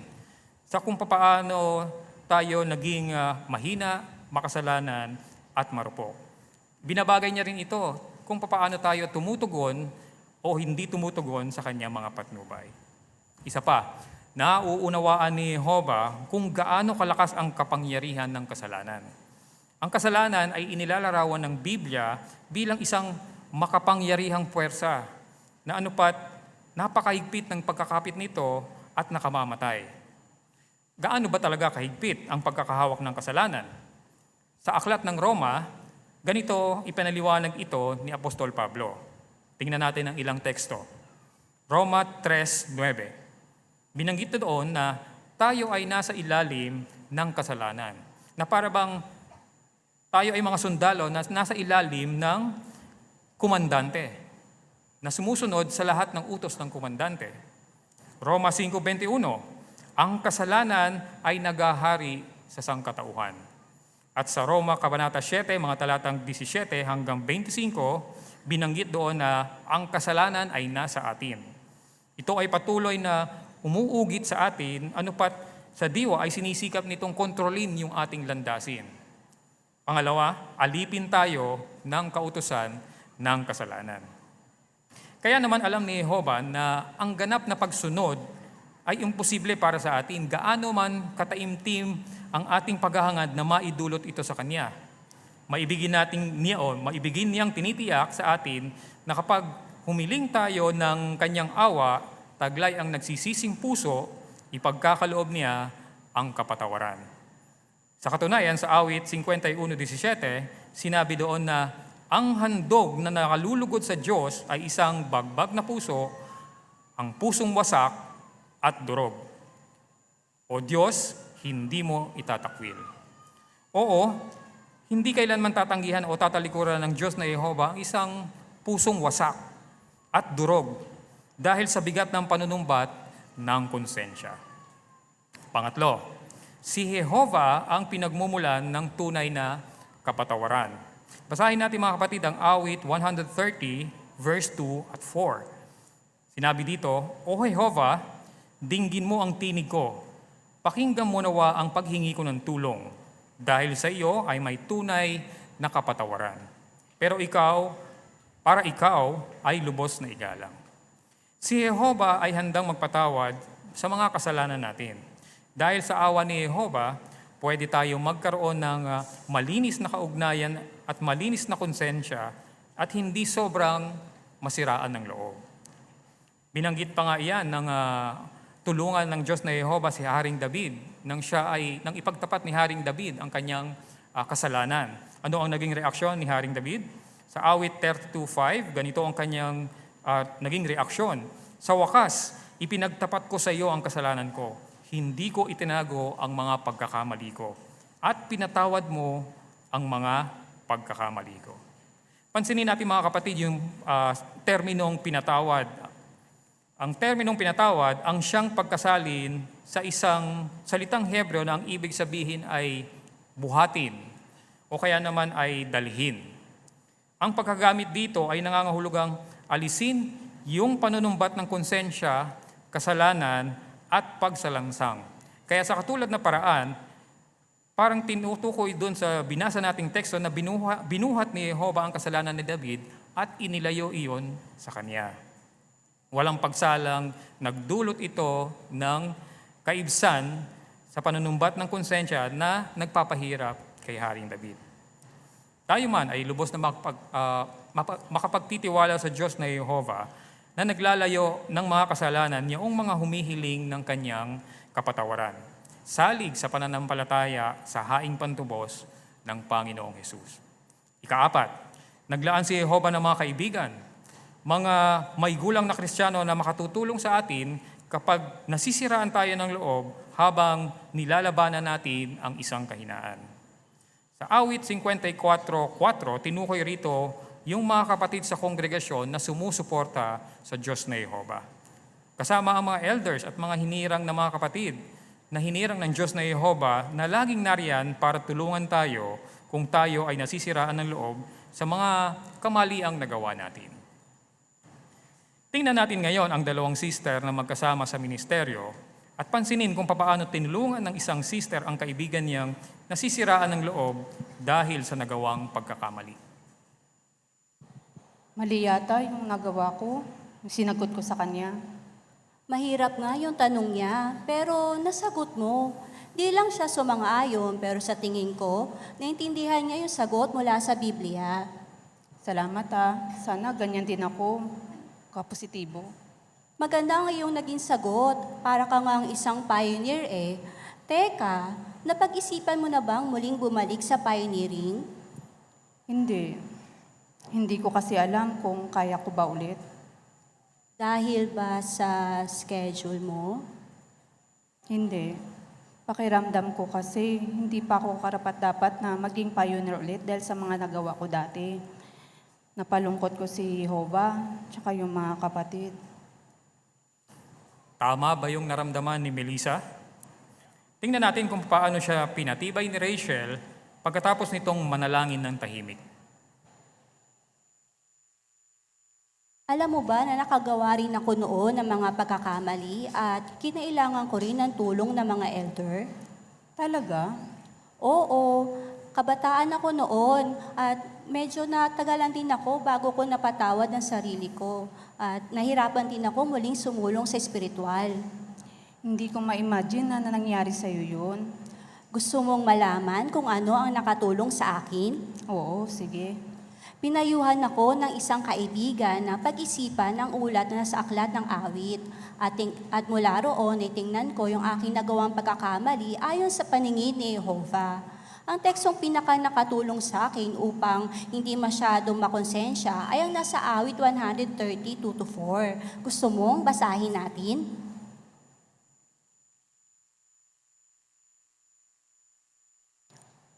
sa kung paano tayo naging mahina, makasalanan at marupok. Binabagay niya rin ito kung paano tayo tumutugon o hindi tumutugon sa kanyang mga patnubay. Isa pa, nauunawaan ni Jehova kung gaano kalakas ang kapangyarihan ng kasalanan. Ang kasalanan ay inilalarawan ng Biblia bilang isang makapangyarihang puwersa na anupat napakahigpit ng pagkakapit nito at nakamamatay. Gaano ba talaga kahigpit ang pagkakahawak ng kasalanan? Sa aklat ng Roma, ganito ipinaliwanag ito ni Apostol Pablo. Tingnan natin ang ilang teksto. Roma 3:9. Binanggit doon na tayo ay nasa ilalim ng kasalanan. Na para bang tayo ay mga sundalo na nasa ilalim ng komandante na sumusunod sa lahat ng utos ng komandante. Roma 5:21. Ang kasalanan ay nagahari sa sangkatauhan. At sa Roma Kabanata 7, mga talatang 17 hanggang 25, binanggit doon na ang kasalanan ay nasa atin. Ito ay patuloy na umuugit sa atin, anupat sa diwa ay sinisikap nitong kontrolin yung ating landasin. Pangalawa, alipin tayo ng kautusan ng kasalanan. Kaya naman alam ni Jehova na ang ganap na pagsunod ay imposible para sa atin, gaano man kataimtim ang ating paghahangad na maidulot ito sa Kanya. Maibigin niyang tinitiyak sa atin na kapag humiling tayo ng Kanyang awa, taglay ang nagsisising puso, ipagkakaloob niya ang kapatawaran. Sa katunayan, sa awit 51:17, sinabi doon na ang handog na nakalulugod sa Diyos ay isang bagbag na puso, ang pusong wasak at durog. O Diyos, hindi mo itatakwil. Oo, hindi kailanman tatanggihan o tatalikuran ng Diyos na Jehova ang isang pusong wasak at durog dahil sa bigat ng panunumbat ng konsensya. Pangatlo, si Jehova ang pinagmumulan ng tunay na kapatawaran. Basahin natin mga kapatid ang awit 130 verse 2 at 4. Sinabi dito, O Jehova, dinggin mo ang tinig ko. Pakinggan mo nawa ang paghingi ko ng tulong, dahil sa iyo ay may tunay na kapatawaran. Pero para ikaw ay lubos na igalang. Si Jehova ay handang magpatawad sa mga kasalanan natin. Dahil sa awa ni Jehova, pwede tayong magkaroon ng malinis na kaugnayan at malinis na konsensya at hindi sobrang masiraan ng loob. Binanggit pa nga iyan ng tulungan ng Diyos na Jehova si Haring David nang ipagtapat ni Haring David ang kanyang kasalanan. Ano ang naging reaksyon ni Haring David? Sa awit 32:5, ganito ang kanyang naging reaksyon. Sa wakas, ipinagtapat ko sa iyo ang kasalanan ko. Hindi ko itinago ang mga pagkakamali ko. At pinatawad mo ang mga pagkakamali ko. Pansinin natin mga kapatid yung terminong pinatawad. Ang terminong pinatawad ang siyang pagkasalin sa isang salitang Hebreo na ang ibig sabihin ay buhatin o kaya naman ay dalhin. Ang pagkagamit dito ay nangangahulugang alisin yung panunumbat ng konsensya, kasalanan at pagsalangsang. Kaya sa katulad na paraan, parang tinutukoy doon sa binasa nating teksto na binuhat ni Jehovah ang kasalanan ni David at inilayo iyon sa kanya. Walang pagsalang, nagdulot ito ng kaibsan sa panunumbat ng konsensya na nagpapahirap kay Haring David. Tayo man ay lubos na makapagtitiwala sa Diyos na Jehovah na naglalayo ng mga kasalanan niyong mga humihiling ng kanyang kapatawaran. Salig sa pananampalataya sa haing pantubos ng Panginoong Hesus. Ikaapat, naglaan si Jehovah ng mga kaibigan, mga may gulang na Kristiyano na makatutulong sa atin kapag nasisiraan tayo ng loob habang nilalabanan natin ang isang kahinaan. Sa awit 54:4, tinukoy rito yung mga kapatid sa kongregasyon na sumusuporta sa Diyos na Jehovah. Kasama ang mga elders at mga hinirang na mga kapatid na hinirang ng Diyos na Jehovah na laging nariyan para tulungan tayo kung tayo ay nasisiraan ng loob sa mga kamaliang nagawa natin. Tingnan natin ngayon ang dalawang sister na magkasama sa ministeryo at pansinin kung paano tinulungan ng isang sister ang kaibigan niyang nasisiraan ng loob dahil sa nagawang pagkakamali. Mali yata yung nagawa ko, yung sinagot ko sa kanya. Mahirap nga yung tanong niya, pero nasagot mo. Di lang siya sumang-ayon, pero sa tingin ko, naintindihan niya yung sagot mula sa Biblia. Salamat sana ganyan din ako, kapositibo. Maganda nga yung naging sagot, para ka nga ang isang pioneer eh. Teka, napag-isipan mo na bang muling bumalik sa pioneering? Hindi ko kasi alam kung kaya ko ba ulit. Dahil ba sa schedule mo? Hindi. Pakiramdam ko kasi hindi pa ako karapat-dapat na maging pioneer ulit dahil sa mga nagawa ko dati. Napalungkot ko si Jehovah, tsaka yung mga kapatid. Tama ba yung naramdaman ni Melissa? Tingnan natin kung paano siya pinatibay ni Rachel pagkatapos nitong manalangin ng tahimik. Alam mo ba na nakagawa rin ako noon ng mga pagkakamali at kinailangan ko rin ng tulong ng mga elder? Talaga? Oo, kabataan ako noon at medyo natagalan din ako bago ko napatawad ng sarili ko. At nahirapan din ako muling sumulong sa espiritual. Hindi ko ma-imagine na nangyari sa'yo yun. Gusto mong malaman kung ano ang nakatulong sa akin? Oo, sige. Pinayuhan ako ng isang kaibigan na pag-isipan ang ulat na sa aklat ng awit. At mula roon ay tingnan ko yung aking nagawang pagkakamali ayon sa paningin ni Jehovah. Ang tekstong pinaka-nakatulong sa akin upang hindi masyadong makonsensya ay ang nasa awit 130:2-4. Gusto mong basahin natin?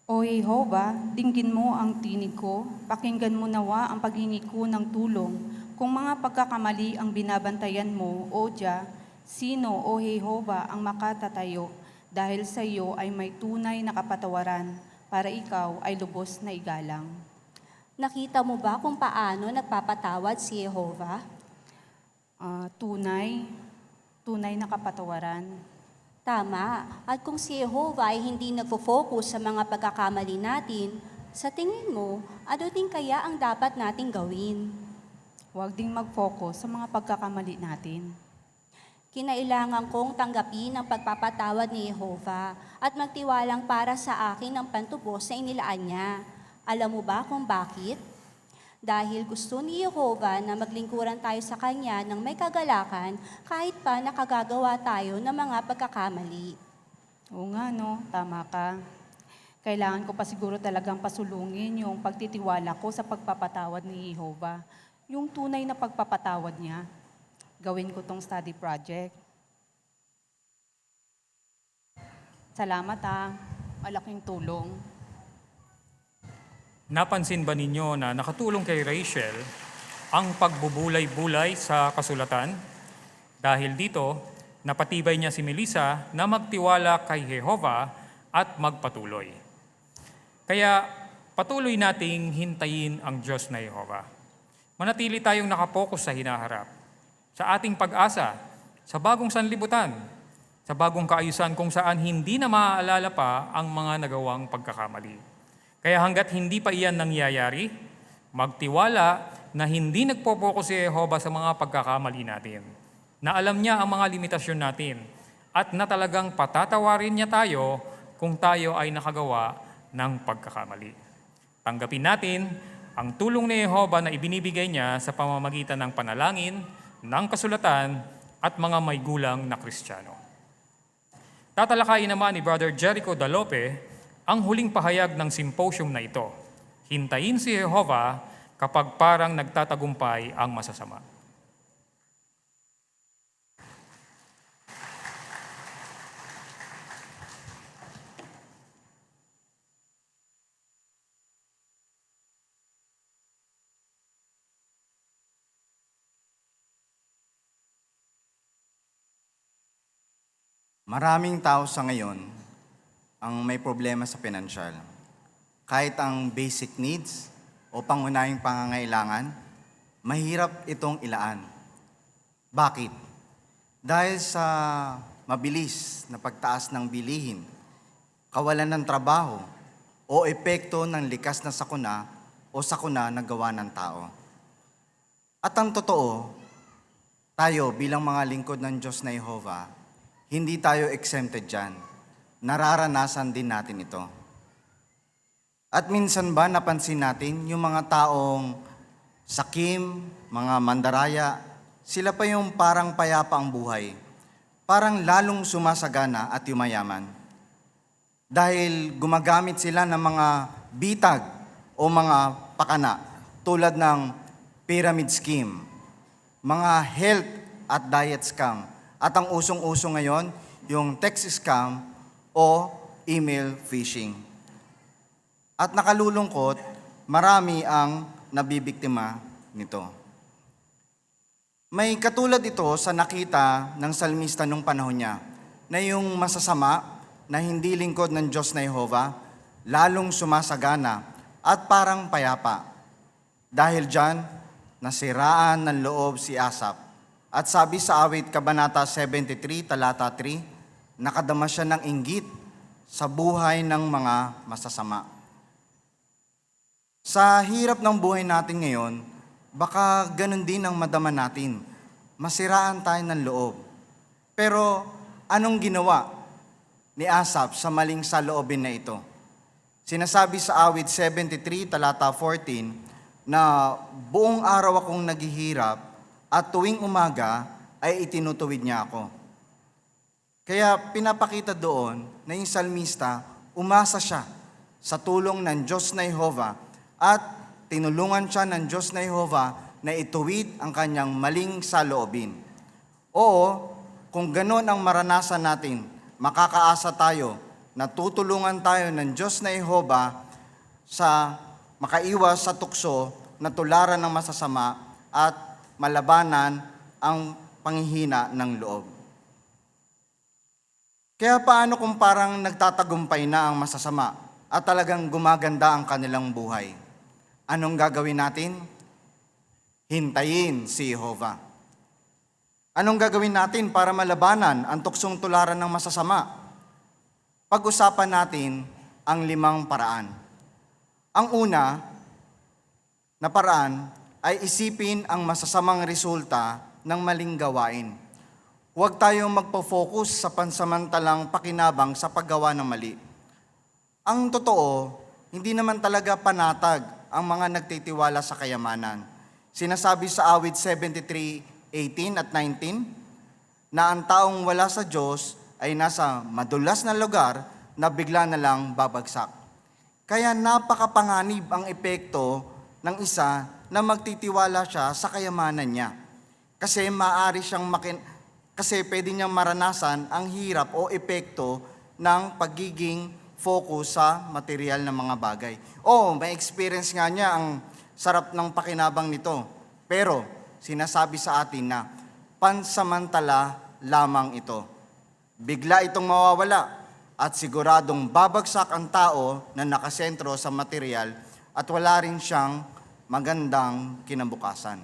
O Jehovah, dinggin mo ang tinig ko, pakinggan mo nawa ang paghingi ko ng tulong. Kung mga pagkakamali ang binabantayan mo, O Jah, sino, O Jehovah, ang makatatayo? Dahil sa iyo ay may tunay na kapatawaran, para ikaw ay lubos na igalang. Nakita mo ba kung paano nagpapatawad si Jehovah? Tunay na kapatawaran. Tama. At kung si Jehovah ay hindi nagfo-focus sa mga pagkakamali natin, sa tingin mo, ano din kaya ang dapat nating gawin? Huwag ding mag-focus sa mga pagkakamali natin. Kinailangan kong tanggapin ang pagpapatawad ni Jehovah at magtiwalang para sa akin ang pantubos na inilaan niya. Alam mo ba kung bakit? Dahil gusto ni Jehovah na maglingkuran tayo sa Kanya ng may kagalakan kahit pa nakagagawa tayo ng mga pagkakamali. Oo nga, no? Tama ka. Kailangan ko pa siguro talagang pasulungin yung pagtitiwala ko sa pagpapatawad ni Jehovah. Yung tunay na pagpapatawad niya. Gawin ko tong study project. Salamat malaking tulong. Napansin ba ninyo na nakatulong kay Rachel ang pagbubulay-bulay sa kasulatan? Dahil dito, napatibay niya si Melissa na magtiwala kay Jehovah at magpatuloy. Kaya patuloy nating hintayin ang Diyos na Jehovah. Manatili tayong nakapokus sa hinaharap, sa ating pag-asa, sa bagong sanlibutan, sa bagong kaayusan kung saan hindi na maaalala pa ang mga nagawang pagkakamali. Kaya hanggat hindi pa iyan nangyayari, magtiwala na hindi nagpo-focus si Jehovah sa mga pagkakamali natin, na alam niya ang mga limitasyon natin, at na talagang patatawarin niya tayo kung tayo ay nakagawa ng pagkakamali. Tanggapin natin ang tulong ni Jehovah na ibinibigay niya sa pamamagitan ng panalangin, ng kasulatan, at mga may gulang na Kristiyano. Tatalakayin naman ni Brother Jericho Dalope ang huling pahayag ng symposium na ito. Hintayin si Jehovah kapag parang nagtatagumpay ang masasama. Maraming tao sa ngayon ang may problema sa pinansyal. Kahit ang basic needs o pangunahing pangangailangan, mahirap itong ilaan. Bakit? Dahil sa mabilis na pagtaas ng bilihin, kawalan ng trabaho, o epekto ng likas na sakuna o sakuna na gawa ng tao. At ang totoo, tayo bilang mga lingkod ng Diyos na Jehovah, hindi tayo exempted dyan. Nararanasan din natin ito. At minsan ba napansin natin yung mga taong sakim, mga mandaraya, sila pa yung parang payapa ang buhay. Parang lalong sumasagana at yumayaman. Dahil gumagamit sila ng mga bitag o mga pakana tulad ng pyramid scheme, mga health at diet scam, at ang usong-uso ngayon, yung text scam o email phishing. At nakalulungkot, marami ang nabibiktima nito. May katulad ito sa nakita ng salmista nung panahon niya, na yung masasama na hindi lingkod ng Diyos na Jehovah, lalong sumasagana at parang payapa. Dahil dyan, nasiraan ng loob si Asaph. At sabi sa awit Kabanata 73, talata 3, nakadama siya ng inggit sa buhay ng mga masasama. Sa hirap ng buhay natin ngayon, baka ganun din ang madama natin. Masiraan tayo ng loob. Pero anong ginawa ni Asaph sa maling saloobin na ito? Sinasabi sa awit 73, talata 14, na buong araw akong naghihirap at tuwing umaga ay itinutuwid niya ako. Kaya pinapakita doon na yung salmista, umasa siya sa tulong ng Diyos na Jehovah at tinulungan siya ng Diyos na Jehovah na ituwid ang kanyang maling saloobin. Oo, kung gano'n ang maranasan natin, makakaasa tayo na tutulungan tayo ng Diyos na Jehovah sa makaiwas sa tukso na tularan ng masasama at malabanan ang panghihina ng loob. Kaya paano kung parang nagtatagumpay na ang masasama at talagang gumaganda ang kanilang buhay? Anong gagawin natin? Hintayin si Jehovah. Anong gagawin natin para malabanan ang tuksong tularan ng masasama? Pag-usapan natin ang 5 paraan. Ang una na paraan ay isipin ang masasamang resulta ng maling gawain. Huwag tayong magpo-focus sa pansamantalang pakinabang sa paggawa ng mali. Ang totoo, hindi naman talaga panatag ang mga nagtitiwala sa kayamanan. Sinasabi sa awit 73:18 at 19, na ang taong wala sa Diyos ay nasa madulas na lugar na bigla na lang babagsak. Kaya napakapanganib ang epekto ng isa na magtitiwala siya sa kayamanan niya. Kasi kasi pwede niyang maranasan ang hirap o epekto ng pagiging focus sa material na mga bagay. May experience nga niya ang sarap ng pakinabang nito. Pero sinasabi sa atin na pansamantala lamang ito. Bigla itong mawawala at siguradong babagsak ang tao na nakasentro sa material at wala rin siyang magandang kinabukasan.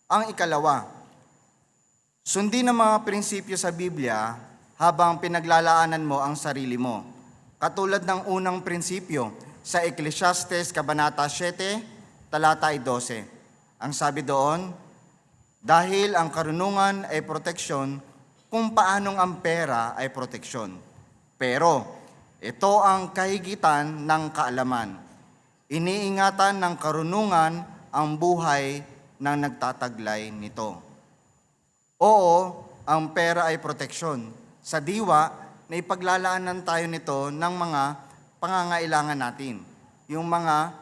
Ang ikalawa, sundin ang mga prinsipyo sa Biblia habang pinaglalaanan mo ang sarili mo. Katulad ng unang prinsipyo sa Ecclesiastes Kabanata 7, talata 12. Ang sabi doon, dahil ang karunungan ay proteksyon, kung paanong ang pera ay proteksyon. Pero ito ang kahigitan ng kaalaman. Iniingatan ng karunungan ang buhay ng nagtataglay nito. Oo, ang pera ay proteksyon. Sa diwa, na ipaglalaanan tayo nito ng mga pangangailangan natin. Yung mga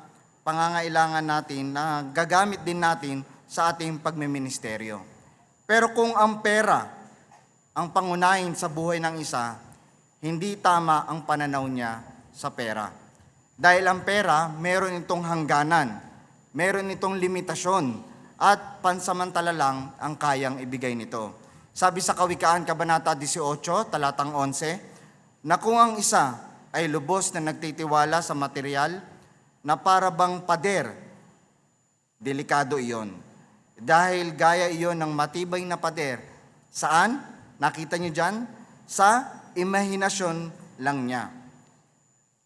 pangangailangan natin na gagamit din natin sa ating pagmiministeryo. Pero kung ang pera ang pangunahin sa buhay ng isa, hindi tama ang pananaw niya sa pera. Dahil ang pera, meron itong hangganan, meron itong limitasyon, at pansamantala lang ang kayang ibigay nito. Sabi sa Kawikaan, Kabanata 18, talatang 11, na kung ang isa ay lubos na nagtitiwala sa material na para bang pader, delikado iyon. Dahil gaya iyon ng matibay na pader. Saan? Nakita niyo dyan? Sa imahinasyon lang niya.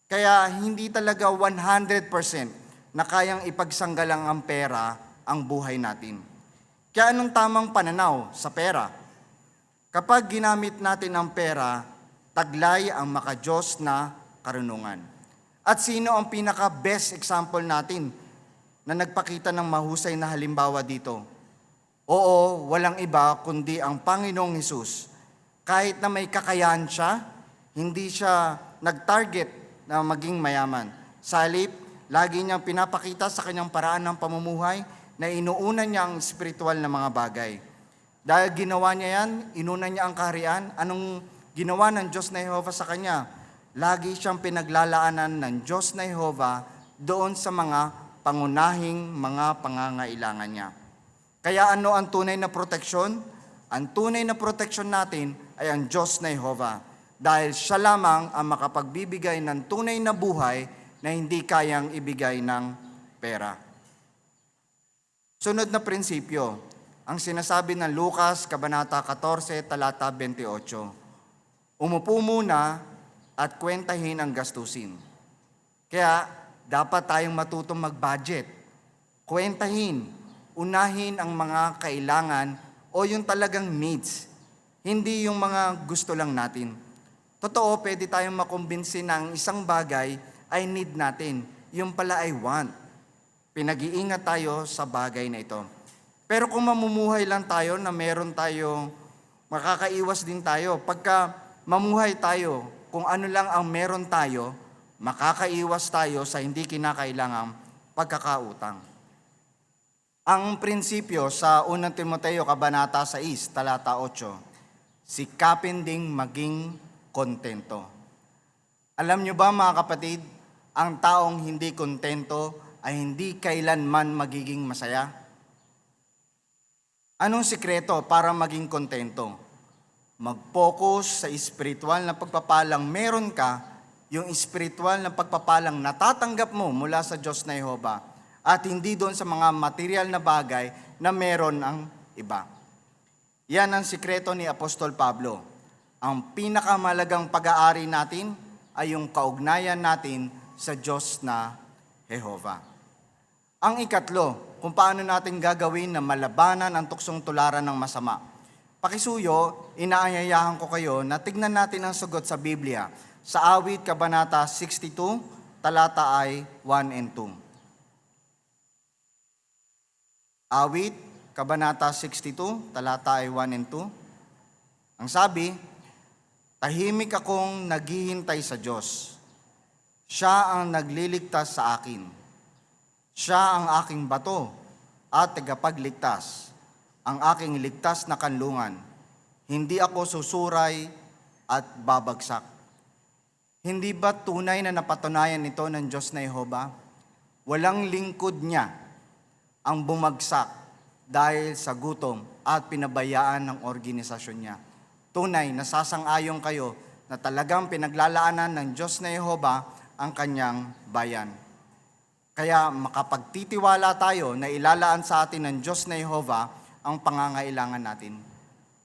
Kaya hindi talaga 100% na kayang ipagsanggalang ang pera ang buhay natin. Kaya anong tamang pananaw sa pera? Kapag ginamit natin ang pera, taglay ang makadiyos na karunungan. At sino ang pinaka-best example natin na nagpakita ng mahusay na halimbawa dito? Oo, walang iba kundi ang Panginoong Hesus. Kahit na may kakayahan siya, hindi siya nag-target na maging mayaman. Sa halip, lagi niyang pinapakita sa kanyang paraan ng pamumuhay na inuuna niya ang spiritual na mga bagay. Dahil ginawa niya yan, inuna niya ang kaharian. Anong ginawa ng Diyos na Jehova sa kanya? Lagi siyang pinaglalaanan ng Diyos na Jehova doon sa mga pangunahing mga pangangailangan niya. Kaya ano ang tunay na proteksyon? Ang tunay na proteksyon natin ay ang Diyos na Jehova. Dahil siya lamang ang makapagbibigay ng tunay na buhay na hindi kayang ibigay ng pera. Sunod na prinsipyo, ang sinasabi ng Lucas, Kabanata 14, talata 28. Umupo muna at kwentahin ang gastusin. Kaya dapat tayong matutong mag-budget. Kwentahin, unahin ang mga kailangan o yung talagang needs. Hindi yung mga gusto lang natin. Totoo, pwede tayong makumbinsi na ang isang bagay ay need natin. Yung pala ay want. Pinag-iingat tayo sa bagay na ito. Pero kung mamumuhay lang tayo na meron tayo, makakaiwas din tayo. Pagka mamuhay tayo, kung ano lang ang meron tayo, makakaiwas tayo sa hindi kinakailangang pagkakautang. Ang prinsipyo sa 1 Timoteo Kabanata 6, talata 8, sikapin ding maging kontento. Alam nyo ba mga kapatid, ang taong hindi kontento ay hindi kailanman magiging masaya? Anong sikreto para maging kontento? Mag-focus sa espiritual na pagpapalang meron ka, yung espiritual na pagpapalang natatanggap mo mula sa Diyos na Jehova, at hindi doon sa mga material na bagay na meron ang iba. Yan ang sikreto ni Apostol Pablo. Ang pinakamalagang pag-aari natin ay yung kaugnayan natin sa Diyos na Jehova. Ang ikatlo, kung paano natin gagawin na malabanan ang tuksong tularan ng masama. Pakisuyo, inaanyayahan ko kayo na tignan natin ang sagot sa Biblia. Sa Awit, Kabanata 62, talata ay 1 and 2. Awit, Kabanata 62, talata ay 1 and 2. Ang sabi, Tahimik akong naghihintay sa Diyos. Siya ang nagliligtas sa akin. Siya ang aking bato at tagapagligtas, ang aking ligtas na kanlungan. Hindi ako susuray at babagsak. Hindi ba tunay na napatunayan ito ng Diyos na Jehova? Walang lingkod niya ang bumagsak dahil sa gutom at pinabayaan ng organisasyon niya. Tunay, nasasang-ayon kayo na talagang pinaglalaanan ng Diyos na Jehova ang kanyang bayan. Kaya makapagtitiwala tayo na ilalaan sa atin ng Diyos na Jehova ang pangangailangan natin.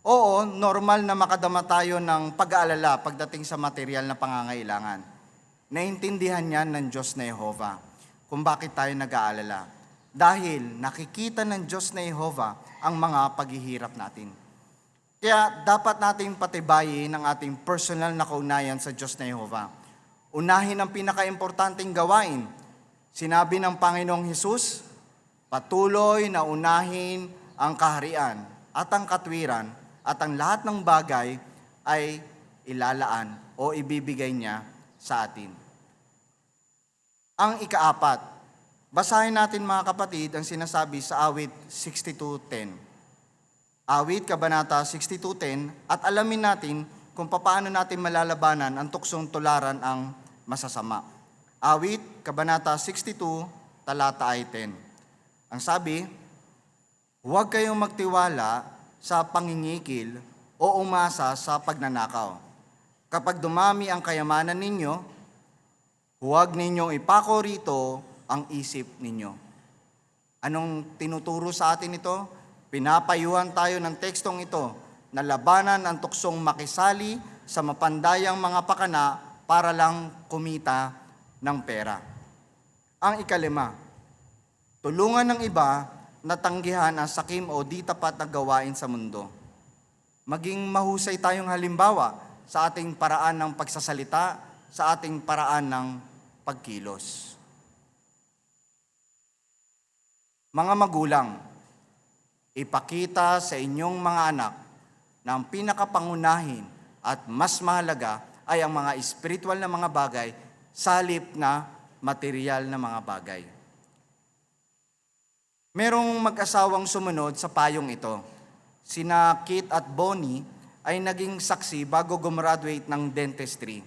Oo, normal na makadama tayo ng pag-aalala pagdating sa material na pangangailangan. Naintindihan yan ng Diyos na Jehova kung bakit tayo nag-aalala. Dahil nakikita ng Diyos na Jehova ang mga paghihirap natin. Kaya dapat nating patibayin ang ating personal na kaugnayan sa Diyos na Jehova. Unahin ang pinaka-importanting gawain. Sinabi ng Panginoong Hesus, patuloy na unahin ang kaharian at ang katwiran at ang lahat ng bagay ay ilalaan o ibibigay niya sa atin. Ang ikaapat, basahin natin mga kapatid ang sinasabi sa awit 62:10. Awit, Kabanata 62:10, at alamin natin kung paano natin malalabanan ang tuksong tularan ang masasama. Awit, Kabanata 62, talata ay 10. Ang sabi, huwag kayong magtiwala sa pangingikil o umasa sa pagnanakaw. Kapag dumami ang kayamanan ninyo, huwag ninyong ipako rito ang isip ninyo. Anong tinuturo sa atin ito? Pinapayuhan tayo ng tekstong ito na labanan ang tuksong makisali sa mapandayang mga pakana para lang kumita ng pera. Ang ikalima, tulungan ng iba na tanggihan ang sakim o di tapat na gawain sa mundo. Maging mahusay tayong halimbawa sa ating paraan ng pagsasalita, sa ating paraan ng pagkilos. Mga magulang, ipakita sa inyong mga anak na ang pinakapangunahin at mas mahalaga ay ang mga espiritual na mga bagay sa halip na material na mga bagay. Merong mag-asawang sumunod sa payong ito. Sina Kit at Bonnie ay naging saksi bago gumraduate ng dentistry.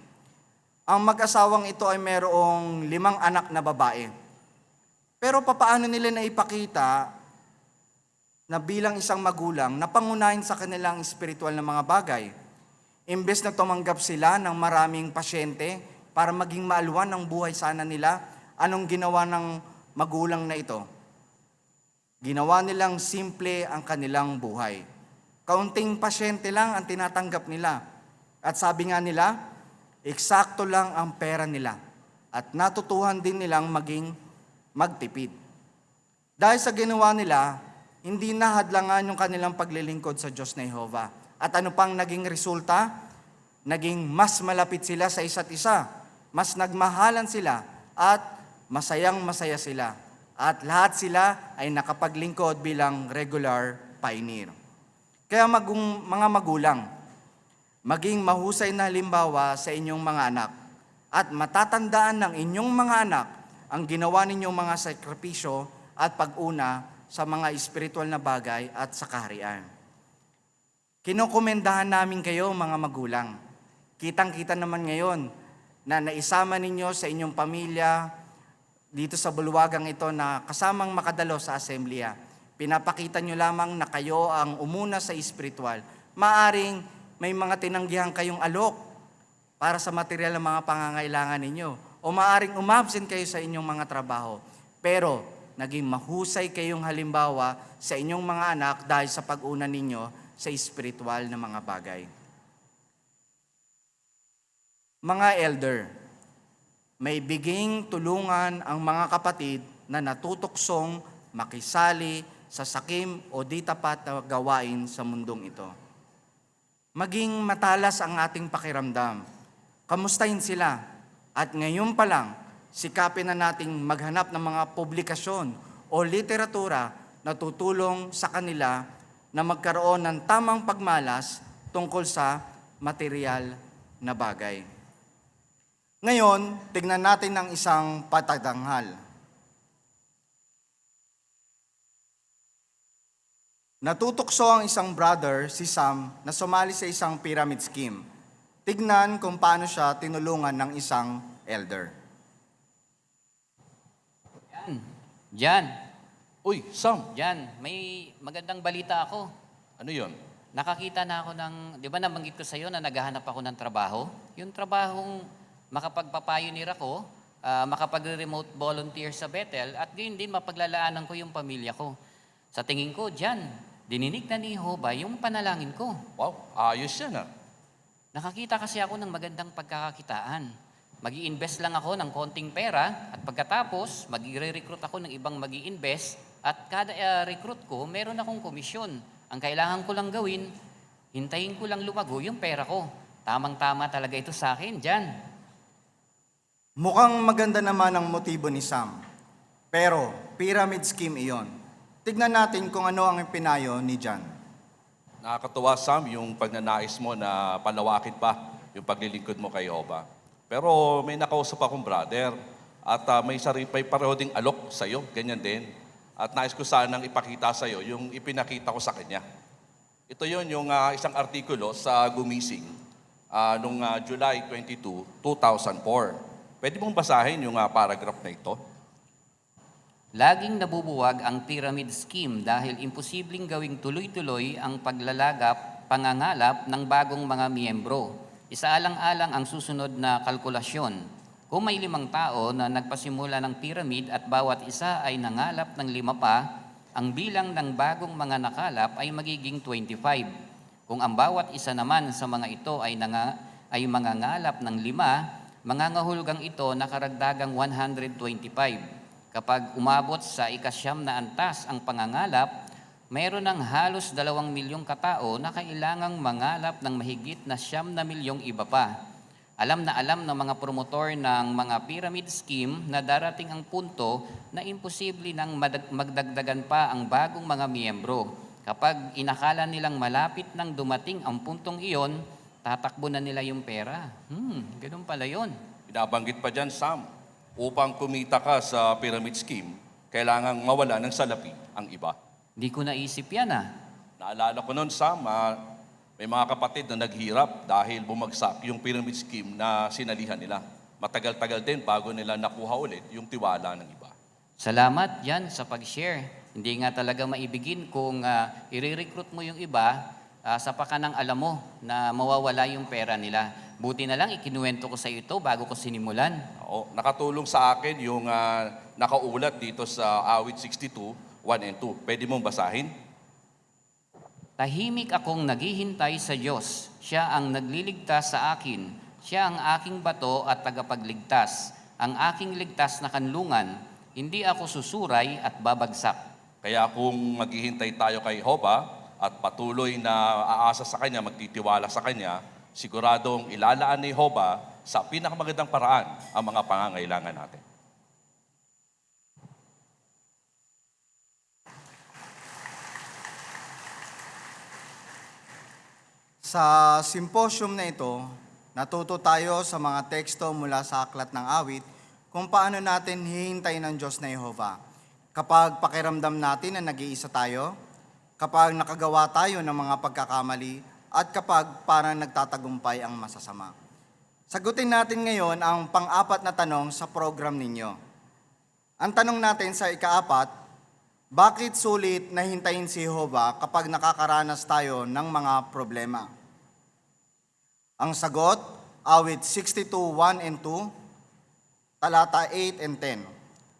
Ang mag-asawang ito ay merong 5 anak na babae. Pero papaano nila naipakita na bilang isang magulang na pangunahin sa kanilang espiritual na mga bagay? Imbes na tumanggap sila ng maraming pasyente para maging maalwan ng buhay sana nila, anong ginawa ng magulang na ito? Ginawa nilang simple ang kanilang buhay. Kaunting pasyente lang ang tinatanggap nila. At sabi nga nila, eksakto lang ang pera nila. At natutuhan din nilang maging magtipid. Dahil sa ginawa nila, hindi nahadlangan yung kanilang paglilingkod sa Diyos na Jehova. At ano pang naging resulta? Naging mas malapit sila sa isa't isa, mas nagmahalan sila, at masayang masaya sila. At lahat sila ay nakapaglingkod bilang regular pioneer. Kaya mga magulang, maging mahusay na halimbawa sa inyong mga anak at matatandaan ng inyong mga anak ang ginawa ninyong mga sakripisyo at pag-una sa mga espiritual na bagay at sa kaharian. Kinokomendahan namin kayo mga magulang. Kitang-kita naman ngayon na naisama ninyo sa inyong pamilya dito sa bulwagang ito na kasamang makadalo sa asemblea. Pinapakita nyo lamang na kayo ang umuna sa espiritual. Maaring may mga tinanggihan kayong alok para sa material ng mga pangangailangan ninyo. O maaring umabsent kayo sa inyong mga trabaho. Pero naging mahusay kayong halimbawa sa inyong mga anak dahil sa pag-una ninyo sa espiritual na mga bagay. Mga elder, may biging tulungan ang mga kapatid na natutuksong makisali sa sakim o di tapat na gawain sa mundong ito. Maging matalas ang ating pakiramdam. Kamustahin sila. At ngayon pa lang, sikapin na nating maghanap ng mga publikasyon o literatura na tutulong sa kanila na magkaroon ng tamang pagmalas tungkol sa material na bagay. Ngayon, tignan natin ang isang patatanghal. Natutokso ang isang brother, si Sam, na sumali sa isang pyramid scheme. Tignan kung paano siya tinulungan ng isang elder. Jan, Uy, Sam, Jan, may magandang balita ako. ano yon? Nakakita na ako ng, di ba nabanggit ko sa iyo na naghahanap ako ng trabaho? Yung trabahong makapagpa-pioneer ako, makapag-remote volunteer sa Bethel, at gayon din mapaglalaanan ko yung pamilya ko. Sa tingin ko, Jan, dininig na ni Jehovah yung panalangin ko. Wow, ayos yan Nakakita kasi ako ng magandang pagkakakitaan. Mag-i-invest lang ako ng konting pera at pagkatapos, mag-i-recruit ako ng ibang mag-i-invest at kada recruit ko, meron akong komisyon. Ang kailangan ko lang gawin, hintayin ko lang lumago yung pera ko. Tamang-tama talaga ito sa akin, Jan. Mukhang maganda naman ang motibo ni Sam. Pero, pyramid scheme iyon. Tignan natin kung ano ang ipinayo ni John. Nakakatuwa, Sam, yung pagnanais mo na palawakin pa yung paglilingkod mo kay Jehovah. Pero may nakausap akong brother at may pareho ding alok sa'yo, ganyan din. At nais ko sanang ipakita sa'yo yung ipinakita ko sa kanya. Ito yon yung isang artikulo sa Gumising noong July 22, 2004. Pwede mong basahin yung paragraph na ito? Laging nabubuwag ang pyramid scheme dahil imposibleng gawing tuloy-tuloy ang paglalagap, pangangalap ng bagong mga miyembro. Isaalang-alang ang susunod na kalkulasyon. Kung may 5 tao na nagpasimula ng pyramid at bawat isa ay nangalap ng 5 pa, ang bilang ng bagong mga nakalap ay magiging 25. Kung ang bawat isa naman sa mga ito ay mangangalap ng 5, mangangahulugang ito na karagdagang 125. Kapag umabot sa 9 na antas ang pangangalap, mayroon ng halos 2 milyong katao na kailangang mangalap ng mahigit na 9 na milyong iba pa. Alam ng mga promotor ng mga pyramid scheme na darating ang punto na imposible nang magdagdagan pa ang bagong mga miyembro. Kapag inakala nilang malapit nang dumating ang puntong iyon, tatakbo na nila yung pera. Ganun pala yun. Binabanggit pa dyan, Sam, upang kumita ka sa pyramid scheme, kailangang mawala ng salapi ang iba. Di ko naisip yan Naalala ko noon, Sam, may mga kapatid na naghirap dahil bumagsak yung pyramid scheme na sinalihan nila. Matagal-tagal din bago nila nakuha ulit yung tiwala ng iba. Salamat yan sa pag-share. Hindi nga talaga maibigin kung i-recruit mo yung iba sa pakanang alam mo na mawawala yung pera nila. Buti na lang ikinuwento ko sa iyo ito bago ko sinimulan. Oo, nakatulong sa akin yung nakaulat dito sa awit 62, 1 and 2. Pwede mong basahin? Tahimik akong naghihintay sa Diyos. Siya ang nagliligtas sa akin. Siya ang aking bato at tagapagligtas. Ang aking ligtas na kanlungan. Hindi ako susuray at babagsak. Kaya kung maghihintay tayo kay Jehovah at patuloy na aasa sa Kanya, magtitiwala sa Kanya, siguradong ilalaan ni Jehovah sa pinakamagandang paraan ang mga pangangailangan natin. Sa symposium na ito, natuto tayo sa mga teksto mula sa Aklat ng Awit kung paano natin hihintayin ng Diyos na Jehovah. Kapag pakiramdam natin na nag-iisa tayo, kapag nakagawa tayo ng mga pagkakamali, at kapag parang nagtatagumpay ang masasama. Sagutin natin ngayon ang pang-apat na tanong sa program ninyo. Ang tanong natin sa ika-4, bakit sulit na hintayin si Jehovah kapag nakakaranas tayo ng mga problema? Ang sagot, awit 62, 1 and 2, talata 8 and 10.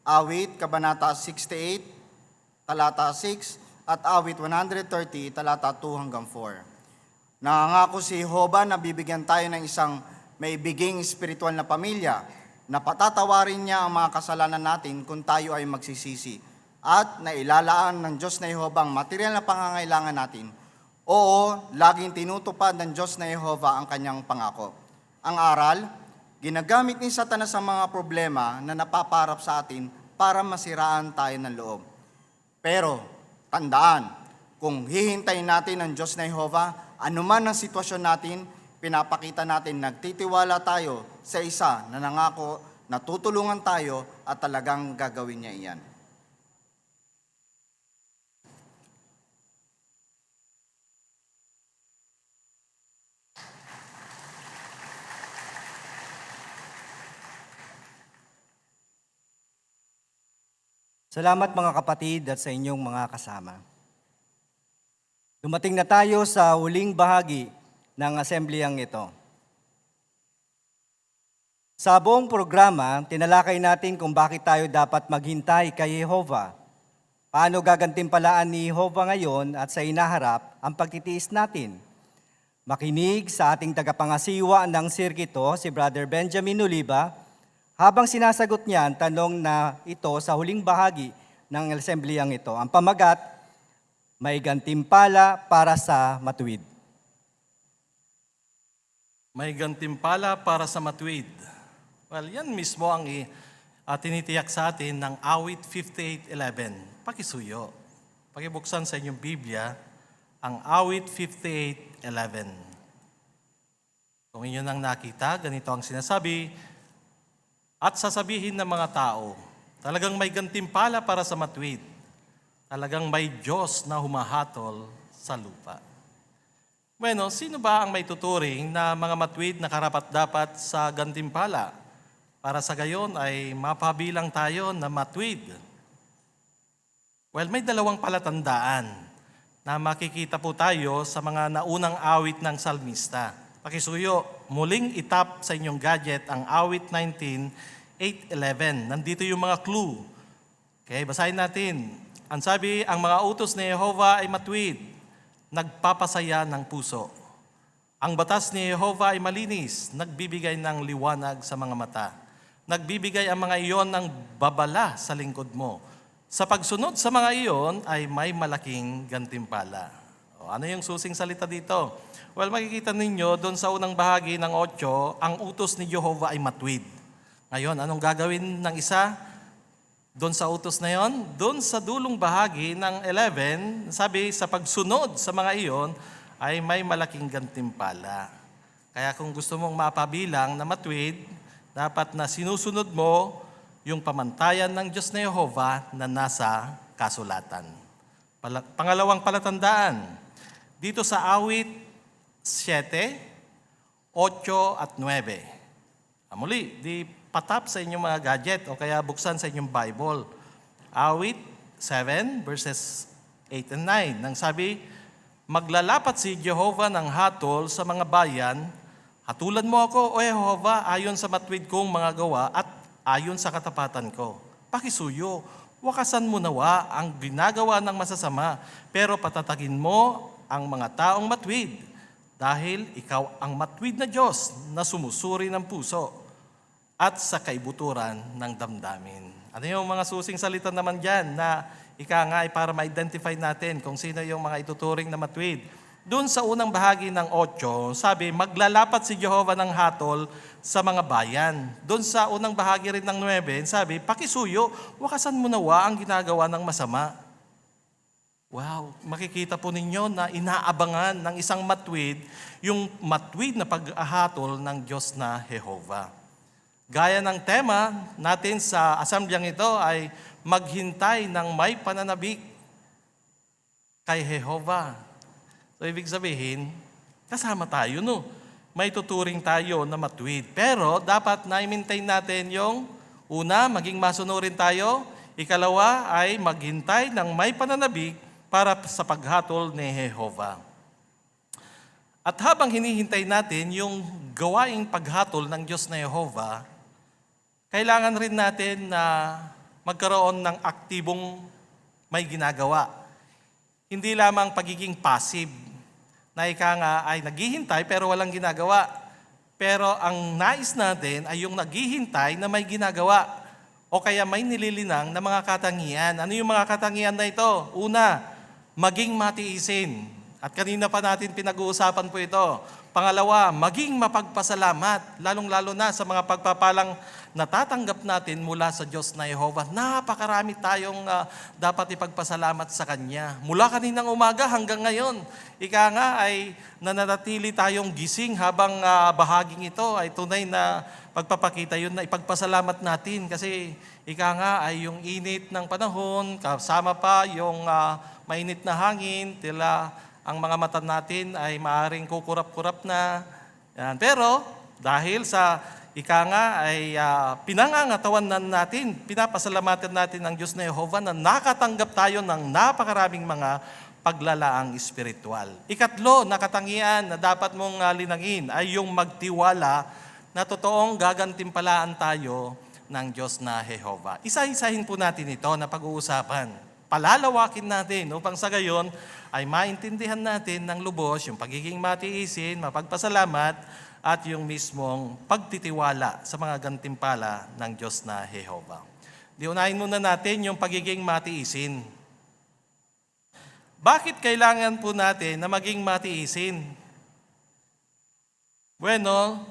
Awit, kabanata 68, talata 6, at awit 130, talata 2 hanggang 4. Nangangako si Jehovah na bibigyan tayo ng isang may biging espiritual na pamilya na patatawarin niya ang mga kasalanan natin kung tayo ay magsisisi at nailalaan ng Diyos na Jehovah ang material na pangangailangan natin. Oo, laging tinutupad ng Diyos na Jehovah ang kanyang pangako. Ang aral, ginagamit ni Satanas ang mga problema na napaparap sa atin para masiraan tayo ng loob. Pero, tandaan, kung hihintayin natin ang Diyos na Jehovah, anuman ang sitwasyon natin, pinapakita natin nagtitiwala tayo sa isa na nangako na tutulungan tayo at talagang gagawin niya iyan. Salamat mga kapatid at sa inyong mga kasama. Dumating na tayo sa huling bahagi ng asembleyang ito. Sa buong programa, tinalakay natin kung bakit tayo dapat maghintay kay Jehovah. Paano gagantimpalaan ni Jehovah ngayon at sa inaharap ang pagtitiis natin. Makinig sa ating tagapangasiwa ng sirkito, si Brother Benjamin Oliva, habang sinasagot niya ang tanong na ito sa huling bahagi ng asembleyang ito. Ang pamagat, may gantimpala para sa matuwid. May gantimpala para sa matuwid. Well, yan mismo ang tinitiyak sa atin ng awit 58:11. Pakisuyo. Pakibuksan sa inyong Biblia ang awit 58:11. Kung inyo nang nakita, ganito ang sinasabi, at sasabihin ng mga tao, talagang may gantimpala para sa matuwid. Talagang may Diyos na humahatol sa lupa. Bueno, sino ba ang may tuturing na mga matuwid na karapat-dapat sa gantimpala? Para sa gayon ay mapabilang tayo na matuwid. Well, may dalawang palatandaan na makikita po tayo sa mga naunang awit ng salmista. Pakisuyo, muling itap sa inyong gadget ang awit 19:8-11. Nandito yung mga clue. Okay, basahin natin. Ang sabi, ang mga utos ni Jehovah ay matuwid, nagpapasaya ng puso. Ang batas ni Jehovah ay malinis, nagbibigay ng liwanag sa mga mata. Nagbibigay ang mga iyon ng babala sa lingkod mo. Sa pagsunod sa mga iyon ay may malaking gantimpala. O, ano yung susing salita dito? Well, makikita ninyo doon sa unang bahagi ng 8, ang utos ni Jehovah ay matuwid. Ngayon, anong gagawin ng isa? Doon sa utos na yon, doon sa dulong bahagi ng 11, sabi, sa pagsunod sa mga iyon ay may malaking gantimpala. Kaya kung gusto mong mapabilang na matuwid, dapat na sinusunod mo yung pamantayan ng Diyos na Jehovah na nasa kasulatan. Pangalawang palatandaan, dito sa awit 7, 8 at 9. Muli, di patap sa inyong mga gadget o kaya buksan sa inyong Bible. Awit 7 verses 8 and 9. Nang sabi, maglalapat si Jehovah ng hatol sa mga bayan, hatulan mo ako, O Jehovah, ayon sa matuwid kong mga gawa at ayon sa katapatan ko. Pakisuyo, wakasan mo nawa ang ginagawa ng masasama, pero patatagin mo ang mga taong matuwid, dahil ikaw ang matuwid na Diyos na sumusuri ng puso at sa kaibuturan ng damdamin. Ano yung mga susing salita naman dyan na ika nga ay para ma-identify natin kung sino yung mga ituturing na matuwid. Doon sa unang bahagi ng 8, sabi, maglalapat si Jehovah ng hatol sa mga bayan. Doon sa unang bahagi rin ng 9, sabi, pakisuyo, wakasan mo nawa ang ginagawa ng masama. Wow, makikita po ninyo na inaabangan ng isang matuwid yung matuwid na pag-ahatol ng Diyos na Jehovah. Gaya ng tema natin sa asambleyang ito ay maghintay ng may pananabik kay Jehovah. So, ibig sabihin, kasama tayo, no? May tuturing tayo na matuwid. Pero dapat na-maintain natin yung una, maging masunurin tayo. Ikalawa ay maghintay ng may pananabik para sa paghatol ni Jehovah. At habang hinihintay natin yung gawaing paghatol ng Diyos na Jehovah, kailangan rin natin na magkaroon ng aktibong may ginagawa. Hindi lamang pagiging passive, na ika nga ay naghihintay pero walang ginagawa. Pero ang nais natin ay yung naghihintay na may ginagawa o kaya may nililinang na mga katangian. Ano yung mga katangian na ito? Una, maging matiisin. At kanina pa natin pinag-uusapan po ito. Pangalawa, maging mapagpasalamat, lalong-lalo na sa mga pagpapalang natatanggap natin mula sa Diyos na Jehovah. Napakarami tayong dapat ipagpasalamat sa Kanya. Mula kaninang umaga hanggang ngayon, ika nga ay nananatili tayong gising habang bahaging ito ay tunay na pagpapakita yun na ipagpasalamat natin. Kasi ika nga ay yung init ng panahon, kasama pa yung mainit na hangin, tila ang mga mata natin ay maaaring kukurap-kurap na. Yan. Pero dahil sa ika nga ay pinangangatawan natin, pinapasalamatan natin ang Diyos na Jehovah na nakatanggap tayo ng napakaraming mga paglalaang espiritual. Ikatlo na katangian na dapat mong linangin ay yung magtiwala na totoong gagantimpalaan tayo ng Diyos na Jehovah. Isa-isahin po natin ito na pag-uusapan. Palalawakin natin upang sa gayon ay maintindihan natin ng lubos yung pagiging matiisin, mapagpasalamat, at yung mismong pagtitiwala sa mga gantimpala ng Diyos na Jehovah. Diunahin muna natin yung pagiging matiisin. Bakit kailangan po natin na maging matiisin? Bueno,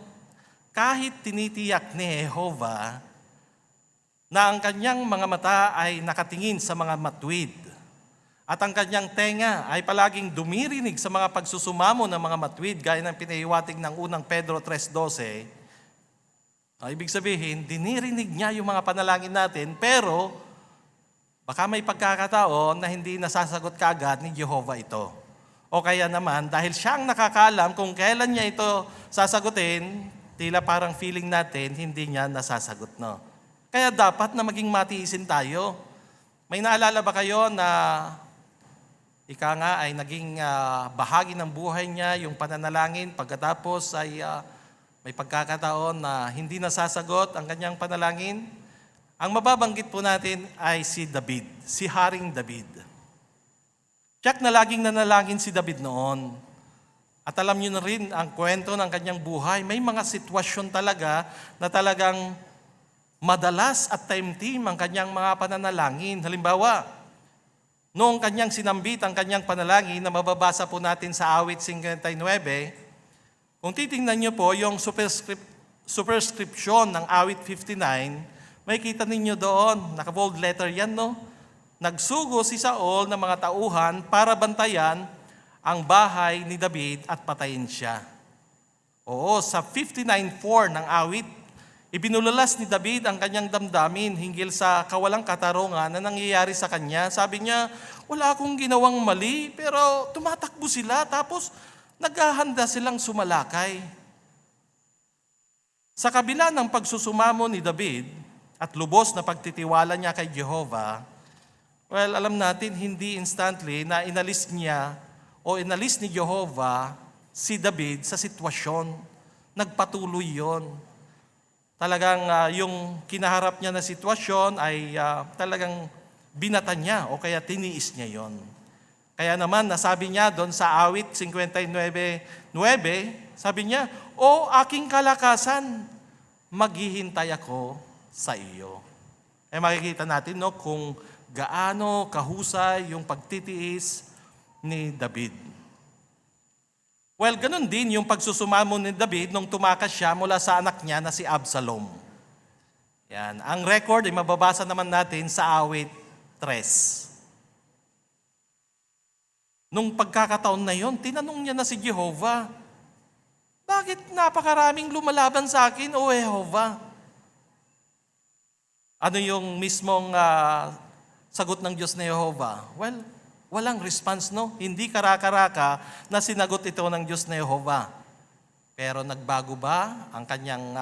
kahit tinitiyak ni Jehovah na ang kanyang mga mata ay nakatingin sa mga matuwid at ang kanyang tenga ay palaging dumirinig sa mga pagsusumamo ng mga matuwid gaya ng pinahiwatig ng unang Pedro 3:12, ibig sabihin, dinirinig niya yung mga panalangin natin, pero baka may pagkakataon na hindi nasasagot kaagad ni Jehovah ito. O kaya naman, dahil siyang nakakalam kung kailan niya ito sasagutin, tila parang feeling natin, hindi niya nasasagot, no? Kaya dapat na maging matiisin tayo. May naalala ba kayo na ika nga ay naging bahagi ng buhay niya, yung pananalangin, pagkatapos ay may pagkakataon na hindi nasasagot ang kanyang panalangin? Ang mababanggit po natin ay si David, si Haring David. Tiyak na laging nanalangin si David noon. At alam niyo na rin ang kwento ng kanyang buhay. May mga sitwasyon talaga na talagang madalas at time-team ang kanyang mga pananalangin. Halimbawa, noong kanyang sinambit ang kanyang panalangin na mababasa po natin sa awit 59, kung titingnan niyo po yung superscription ng awit 59, may kita ninyo doon, naka-bold letter yan, no? Nagsugo si Saul ng mga tauhan para bantayan ang bahay ni David at patayin siya. Oo, sa 59:4 ng awit, ibinulalas ni David ang kanyang damdamin hinggil sa kawalang katarungan na nangyayari sa kanya. Sabi niya, wala akong ginawang mali, pero tumatakbo sila, tapos naghahanda silang sumalakay. Sa kabila ng pagsusumamo ni David at lubos na pagtitiwala niya kay Jehovah, well, alam natin hindi instantly na inalis niya o inalis ni Jehovah si David sa sitwasyon. Nagpatuloy yon. Talagang yung kinaharap niya na sitwasyon ay talagang binata niya o kaya tiniis niya yon. Kaya naman nasabi niya doon sa awit 59:9, sabi niya, "O aking kalakasan, maghihintay ako sa iyo." Makikita natin no, kung gaano kahusay yung pagtitiis ni David. Well, ganun din yung pagsusumamo ni David nung tumakas siya mula sa anak niya na si Absalom. Yan. Ang record ay mababasa naman natin sa awit 3. Nung pagkakataon na yon, tinanong niya na si Jehovah, bakit napakaraming lumalaban sa akin, O Jehovah? Ano yung mismong sagot ng Diyos na Jehovah? Well, walang response, no? Hindi karakaraka na sinagot ito ng Diyos na Jehovah. Pero nagbago ba ang kanyang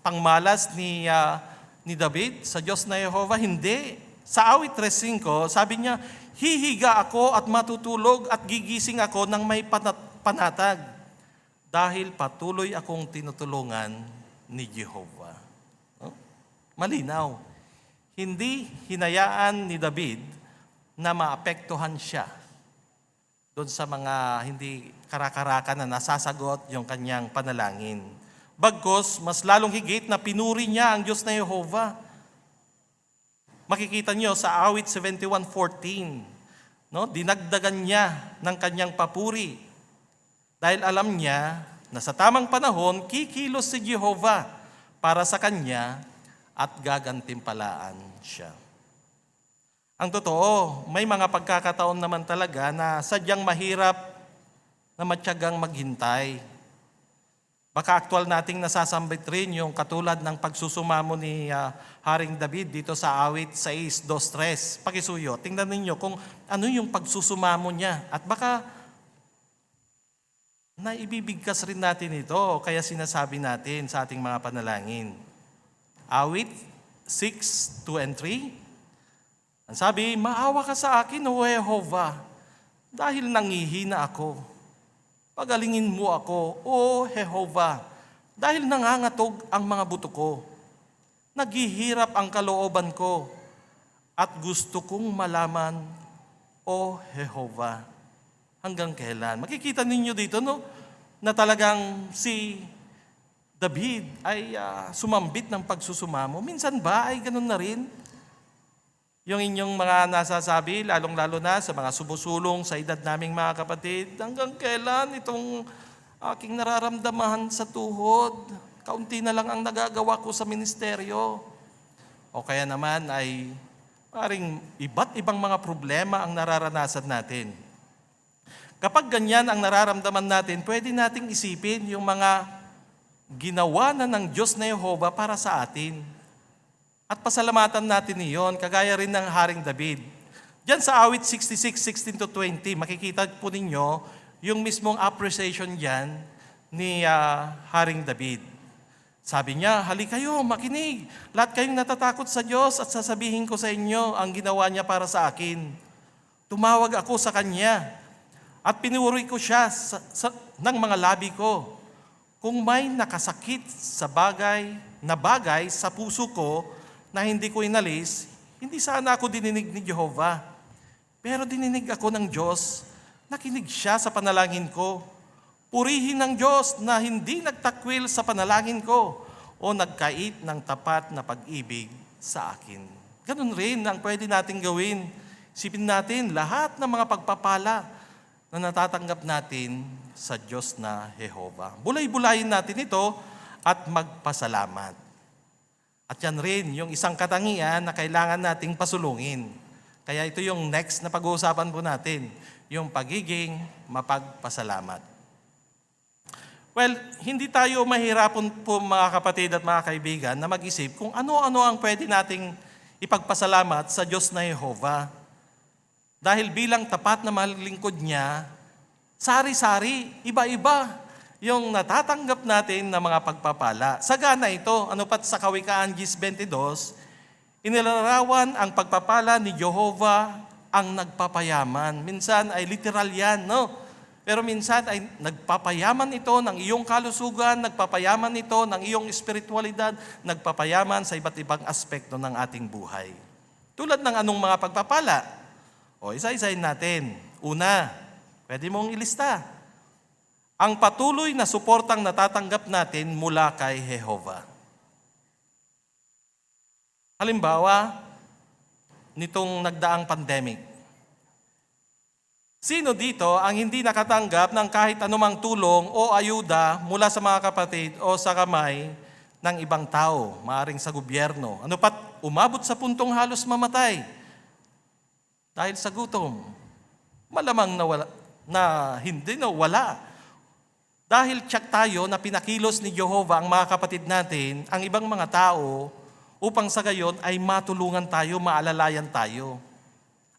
pangmalas ni David sa Diyos na Jehovah? Hindi. Sa awit 3:5, sabi niya, hihiga ako at matutulog at gigising ako ng may panatag dahil patuloy akong tinutulungan ni Jehovah. No? Malinaw. Hindi hinayaan ni David na maapektuhan siya doon sa mga hindi karakaraka na nasasagot yung kanyang panalangin. Bagkus, mas lalong higit na pinuri niya ang Diyos na Jehovah. Makikita niyo sa awit 71:14, no? Dinagdagan niya ng kanyang papuri dahil alam niya na sa tamang panahon, kikilos si Jehovah para sa kanya at gagantimpalaan siya. Ang totoo, may mga pagkakataon naman talaga na sadyang mahirap na matyagang maghintay. Baka aktual nating nasasambit rin yung katulad ng pagsusumamo ni Haring David dito sa awit 6:2-3. Pakisuyo, tingnan ninyo kung ano yung pagsusumamo niya. At baka naibibigkas rin natin ito, kaya sinasabi natin sa ating mga panalangin. Awit 6:2-3. Ang sabi, maawa ka sa akin, O Jehovah, dahil nangihina ako. Pagalingin mo ako, O Jehovah, dahil nangangatog ang mga buto ko. Naghihirap ang kalooban ko at gusto kong malaman, O Jehovah, hanggang kailan. Makikita ninyo dito, no, na talagang si David ay sumambit ng pagsusumamo. Minsan ba ay ganun na rin? Yung inyong mga nasasabi, lalong-lalo na sa mga sumusulong sa edad naming mga kapatid, hanggang kailan itong aking nararamdaman sa tuhod? Kaunti na lang ang nagagawa ko sa ministeryo. O kaya naman ay paring iba't ibang mga problema ang nararanasan natin. Kapag ganyan ang nararamdaman natin, pwede nating isipin yung mga ginawa na ng Diyos na Jehovah para sa atin. At pasalamatan natin iyon, kagaya rin ng Haring David. Diyan sa awit 66:16-20, makikita po ninyo yung mismong appreciation diyan ni Haring David. Sabi niya, halika kayo, makinig. Lahat kayong natatakot sa Diyos at sasabihin ko sa inyo ang ginawa niya para sa akin. Tumawag ako sa Kanya at pinuri ko siya ng mga labi ko. Kung may nakasakit sa bagay sa puso ko, na hindi ko inalis, hindi sana ako dininig ni Jehovah. Pero dininig ako ng Diyos, nakinig siya sa panalangin ko. Purihin ng Diyos na hindi nagtakwil sa panalangin ko o nagkait ng tapat na pag-ibig sa akin. Ganun rin ang pwede nating gawin. Isipin natin lahat ng mga pagpapala na natatanggap natin sa Diyos na Jehovah. Bulay-bulayin natin ito at magpasalamat. At yan rin yung isang katangian na kailangan nating pasulungin. Kaya ito yung next na pag-uusapan po natin, yung pagiging mapagpasalamat. Well, hindi tayo mahirapon po mga kapatid at mga kaibigan na mag-isip kung ano-ano ang pwede nating ipagpasalamat sa Diyos na Jehovah. Dahil bilang tapat na malingkod niya, sari-sari, iba-iba yung natatanggap natin na mga pagpapala. Sagana ito, ano pat sa Kawikaan 10:22, inilarawan ang pagpapala ni Jehovah ang nagpapayaman. Minsan ay literal yan, no? Pero minsan ay nagpapayaman ito ng iyong kalusugan, nagpapayaman ito ng iyong espiritualidad, nagpapayaman sa iba't ibang aspekto ng ating buhay. Tulad ng anong mga pagpapala? O isa-isahin natin. Una, pwede mong ilista. Ang patuloy na suportang natatanggap natin mula kay Jehovah. Halimbawa, nitong nagdaang pandemic. Sino dito ang hindi nakatanggap ng kahit anumang tulong o ayuda mula sa mga kapatid o sa kamay ng ibang tao, maaring sa gobyerno? Ano pat umabot sa puntong halos mamatay dahil sa gutom? Malamang wala. Dahil tiyak tayo na pinakilos ni Jehovah ang mga kapatid natin, ang ibang mga tao, upang sa gayon ay matulungan tayo, maalalayan tayo.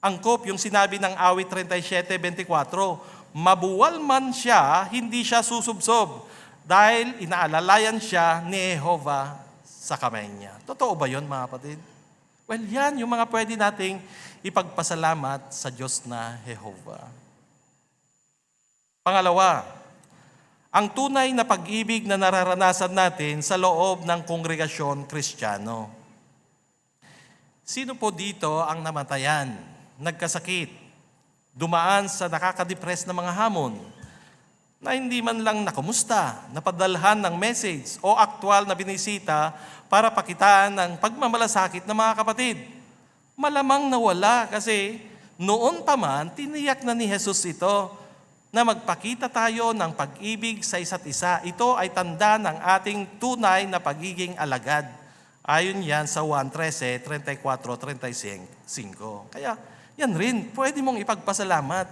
Angkop yung sinabi ng awit 37:24, mabuwal man siya, hindi siya susubsob, dahil inaalalayan siya ni Jehovah sa kamay niya. Totoo ba yun mga kapatid? Well, yan yung mga pwede nating ipagpasalamat sa Diyos na Jehovah. Pangalawa, ang tunay na pag-ibig na nararanasan natin sa loob ng kongregasyon Kristiyano. Sino po dito ang namatayan, nagkasakit, dumaan sa nakakadepress na mga hamon, na hindi man lang nakumusta, napadalhan ng message o aktwal na binisita para pakitaan ng pagmamalasakit ng mga kapatid? Malamang nawala kasi noon pa man tiniyak na ni Jesus ito na magpakita tayo ng pag-ibig sa isa't isa. Ito ay tanda ng ating tunay na pagiging alagad. Ayon yan sa 1:13, 34, 35. Kaya yan rin, pwede mong ipagpasalamat.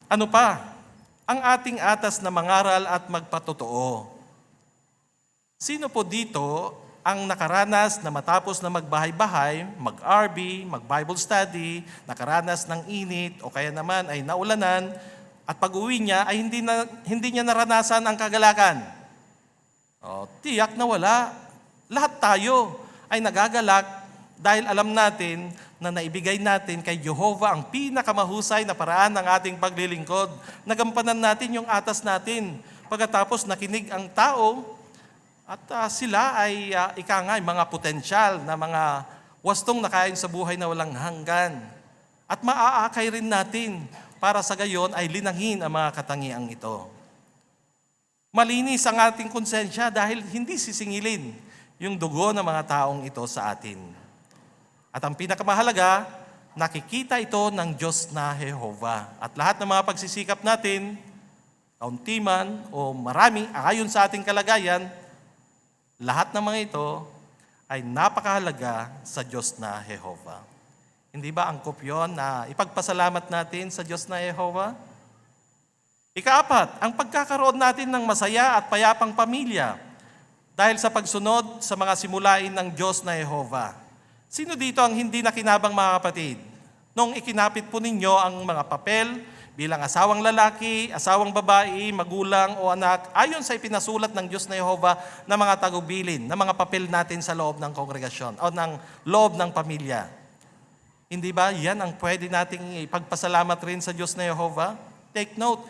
Ano pa? Ang ating atas na mangaral at magpatotoo. Sino po dito ang nakaranas na matapos na magbahay-bahay, mag-RB, mag-Bible study, nakaranas ng init o kaya naman ay naulanan at pag-uwi niya ay hindi niya naranasan ang kagalakan? Tiyak na wala. Lahat tayo ay nagagalak dahil alam natin na naibigay natin kay Jehovah ang pinakamahusay na paraan ng ating paglilingkod. Nagampanan natin yung atas natin. Pagkatapos nakinig ang tao, at sila ay mga potensyal na mga wastong nakain sa buhay na walang hanggan. At maaakay rin natin para sa gayon ay linangin ang mga katangiang ito. Malinis ang ating konsensya dahil hindi sisingilin yung dugo ng mga taong ito sa atin. At ang pinakamahalaga, nakikita ito ng Diyos na Jehovah. At lahat ng mga pagsisikap natin, kaunti man o marami, ayon sa ating kalagayan, lahat ng mga ito ay napakahalaga sa Diyos na Jehovah. Hindi ba angkop yun na ipagpasalamat natin sa Diyos na Jehovah? Ika-4, ang pagkakaroon natin ng masaya at payapang pamilya dahil sa pagsunod sa mga simulain ng Diyos na Jehovah. Sino dito ang hindi nakinabang, mga kapatid? Nung ikinapit po ninyo ang mga papel bilang asawang lalaki, asawang babae, magulang o anak, ayon sa ipinasulat ng Diyos na Jehovah na mga tagubilin, na mga papel natin sa loob ng kongregasyon o ng loob ng pamilya. Hindi ba yan ang pwede nating ipagpasalamat rin sa Diyos na Jehovah? Take note,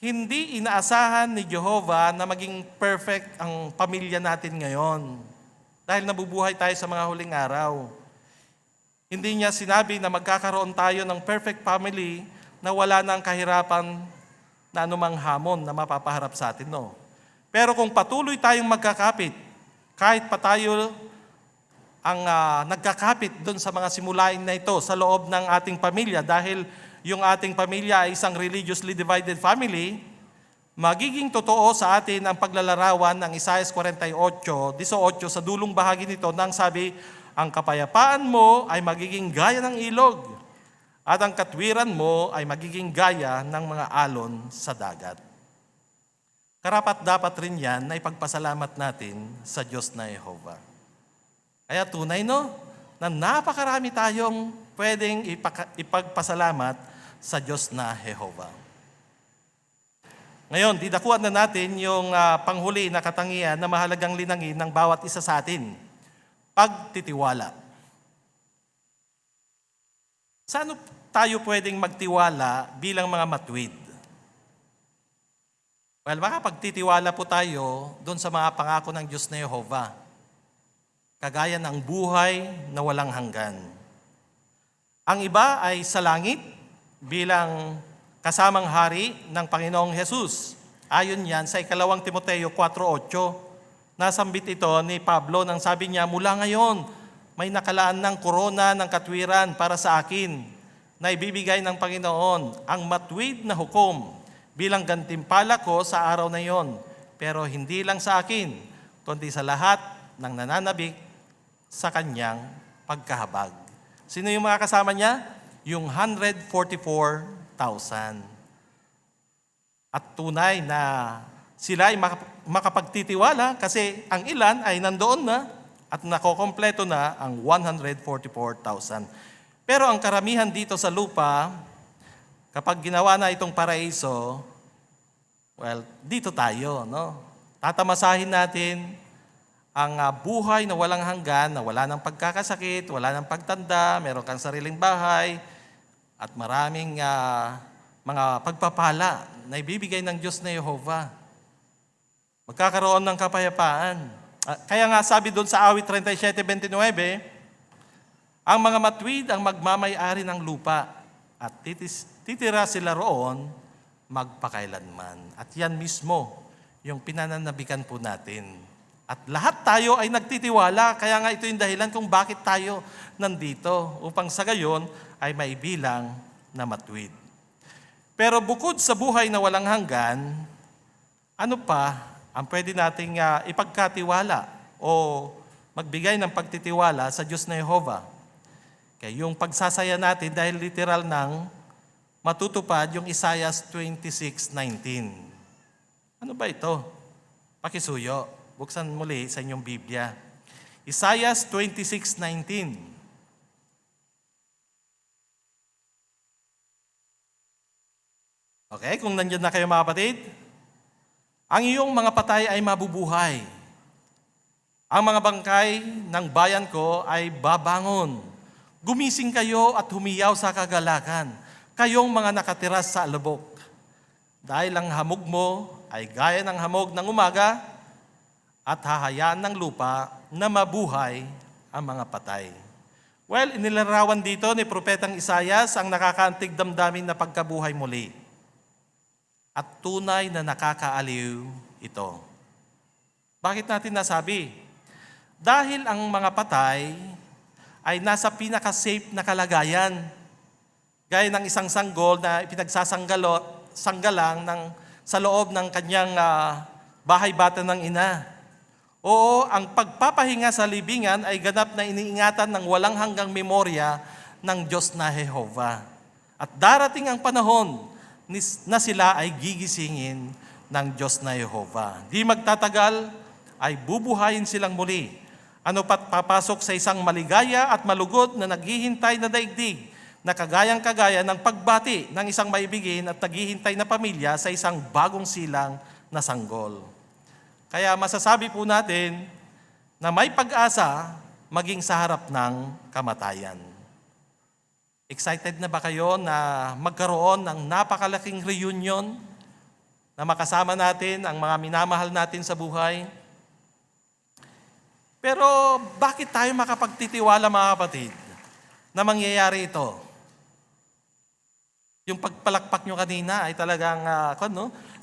hindi inaasahan ni Jehovah na maging perfect ang pamilya natin ngayon dahil nabubuhay tayo sa mga huling araw. Hindi niya sinabi na magkakaroon tayo ng perfect family na wala nang kahirapan na anumang hamon na mapapaharap sa atin, no? Pero kung patuloy tayong magkakapit, kahit pa tayo ang nagkakapit doon sa mga simulain na ito sa loob ng ating pamilya, dahil yung ating pamilya ay isang religiously divided family, magiging totoo sa atin ang paglalarawan ng Isaiah 48:18 sa dulong bahagi nito nang sabi, ang kapayapaan mo ay magiging gaya ng ilog, at ang katwiran mo ay magiging gaya ng mga alon sa dagat. Karapat-dapat rin yan na ipagpasalamat natin sa Diyos na Jehovah. Kaya tunay, no, na napakarami tayong pwedeng ipagpasalamat sa Diyos na Jehovah. Ngayon, didakuan na natin yung panghuli na katangian na mahalagang linangin ng bawat isa sa atin. Pagtitiwala. Saan tayo pwedeng magtiwala bilang mga matuwid? Well, makapagtitiwala po tayo doon sa mga pangako ng Diyos na Jehovah. Kagaya ng buhay na walang hanggan. Ang iba ay sa langit bilang kasamang hari ng Panginoong Jesus. Ayon yan sa 2 Timoteo 4:8. Nasambit ito ni Pablo nang sabi niya, mula ngayon, may nakalaan ng korona ng katwiran para sa akin na ibibigay ng Panginoon, ang matuwid na hukom bilang gantimpala ko sa araw na iyon. Pero hindi lang sa akin, kundi sa lahat ng nananabik sa kanyang pagkahabag. Sino yung mga kasama niya? Yung 144,000. At tunay na sila ay makapagtitiwala kasi ang ilan ay nandoon na at nakokompleto na ang 144,000. Pero ang karamihan dito sa lupa, kapag ginawa na itong paraiso, well, dito tayo, no? Tatamasahin natin ang buhay na walang hanggan, na wala ng pagkakasakit, wala ng pagtanda, meron kang sariling bahay, at maraming mga pagpapala na ibibigay ng Diyos na Jehovah. Magkakaroon ng kapayapaan. Kaya nga sabi doon sa awit 37:29, ang mga matuwid ang magmamay-ari ng lupa at titira sila roon magpakailanman. At yan mismo yung pinananabikan po natin. At lahat tayo ay nagtitiwala, kaya nga ito yung dahilan kung bakit tayo nandito, upang sa gayon ay maibilang na matuwid. Pero bukod sa buhay na walang hanggan, ano pa ang pwede nating ipagkatiwala o magbigay ng pagtitiwala sa Diyos na Jehovah? Kaya yung pagsasaya natin dahil literal ng matutupad yung Isaiah 26:19. Ano ba ito? Pakisuyo. Buksan muli sa inyong Biblia. Isaiah 26:19. Okay, kung nandiyan na kayo mga kapatid, ang iyong mga patay ay mabubuhay. Ang mga bangkay ng bayan ko ay babangon. Gumising kayo at humiyaw sa kagalakan, kayong mga nakatira sa alubok. Dahil ang hamog mo ay gaya ng hamog ng umaga at hahayaan ng lupa na mabuhay ang mga patay. Well, inilarawan dito ni Propetang Isaias ang nakakaantig damdamin na pagkabuhay muli. At tunay na nakakaaliw ito. Bakit natin nasabi? Dahil ang mga patay ay nasa pinaka-safe na kalagayan. Gaya ng isang sanggol na ipinagsasanggalang sa loob ng kanyang bahay-bata ng ina. Oo, ang pagpapahinga sa libingan ay ganap na iniingatan ng walang hanggang memorya ng Diyos na Jehovah. At darating ang panahon na sila ay gigisingin ng Diyos na Jehovah. Di magtatagal ay bubuhayin silang muli. Ano pat papasok sa isang maligaya at malugod na naghihintay na daigdig na kagayang-kagaya ng pagbati ng isang maibigin at naghihintay na pamilya sa isang bagong silang na sanggol. Kaya masasabi po natin na may pag-asa maging sa harap ng kamatayan. Excited na ba kayo na magkaroon ng napakalaking reunion na makasama natin ang mga minamahal natin sa buhay? Pero bakit tayo makapagtitiwala mga kapatid na mangyayari ito? Yung pagpalakpak nyo kanina ay talagang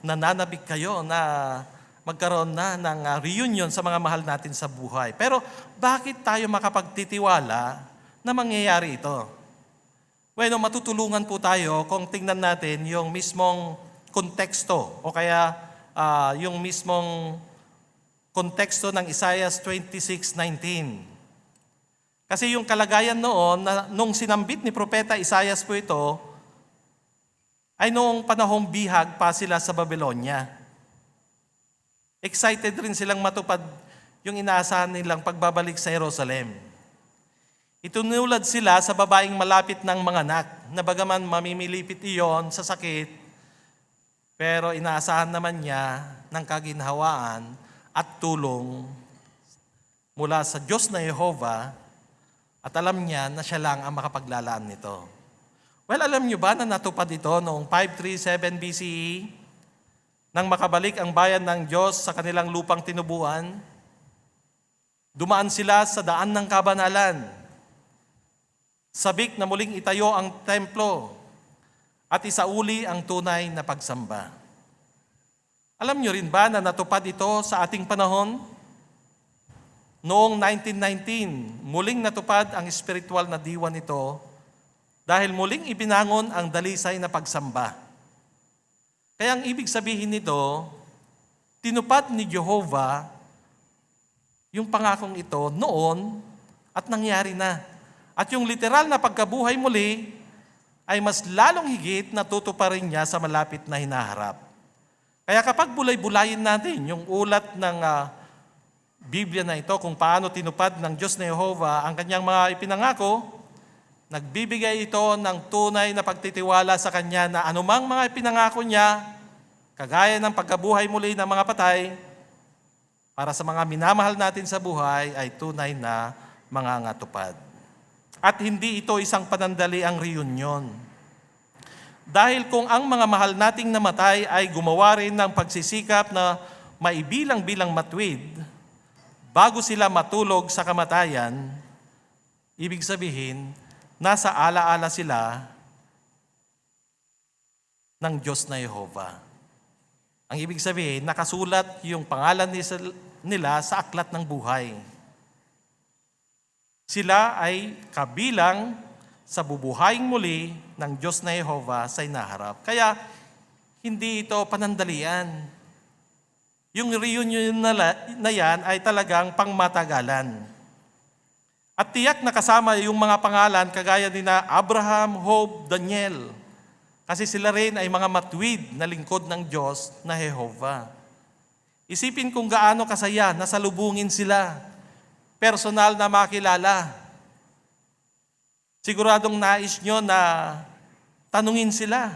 nananabik kayo na magkaroon na ng reunion sa mga mahal natin sa buhay. Pero bakit tayo makapagtitiwala na mangyayari ito? Bueno, matutulungan po tayo kung tingnan natin yung mismong konteksto o kaya yung mismong konteksto ng Isaiah 26:19. Kasi yung kalagayan noon, nung sinambit ni Propeta Isaiah po ito, ay noong panahong bihag pa sila sa Babylonia. Excited rin silang matupad yung inaasahan nilang pagbabalik sa Jerusalem. Itunulad sila sa babaeng malapit ng mga anak, na bagaman mamimilipit iyon sa sakit, pero inaasahan naman niya ng kaginhawaan at tulong mula sa Diyos na Jehovah, at alam niya na siya lang ang makapaglalaan nito. Well, alam niyo ba na natupad ito noong 537 BCE, nang makabalik ang bayan ng Diyos sa kanilang lupang tinubuan? Dumaan sila sa daan ng kabanalan. Sabik na muling itayo ang templo at isauli ang tunay na pagsamba. Alam niyo rin ba na natupad ito sa ating panahon? Noong 1919, muling natupad ang spiritual na diwa nito dahil muling ibinangon ang dalisay na pagsamba. Kaya ang ibig sabihin nito, tinupad ni Jehovah yung pangakong ito noon at nangyari na. At yung literal na pagkabuhay muli ay mas lalong higit na tutuparin niya sa malapit na hinaharap. Kaya kapag bulay-bulayin natin yung ulat ng Biblia na ito kung paano tinupad ng Diyos na Jehovah ang kanyang mga ipinangako, nagbibigay ito ng tunay na pagtitiwala sa Kanya na anumang mga ipinangako niya, kagaya ng pagkabuhay muli ng mga patay, para sa mga minamahal natin sa buhay ay tunay na mga ngatupad. At hindi ito isang panandali ang reunion. Dahil kung ang mga mahal nating namatay ay gumawa rin ng pagsisikap na maibilang-bilang matwid bago sila matulog sa kamatayan, ibig sabihin, nasa alaala sila ng Diyos na Jehovah. Ang ibig sabihin, nakasulat yung pangalan nila sa aklat ng buhay. Sila ay kabilang sa bubuhayin muli ng Diyos na Jehovah sa inaharap. Kaya hindi ito panandalian. Yung reunion na yan ay talagang pangmatagalan. At tiyak na kasama yung mga pangalan kagaya ni na Abraham, Job, Daniel. Kasi sila rin ay mga matuwid na lingkod ng Diyos na Jehovah. Isipin kung gaano kasaya na salubungin sila, personal na makilala. Siguradong nais nyo na tanungin sila.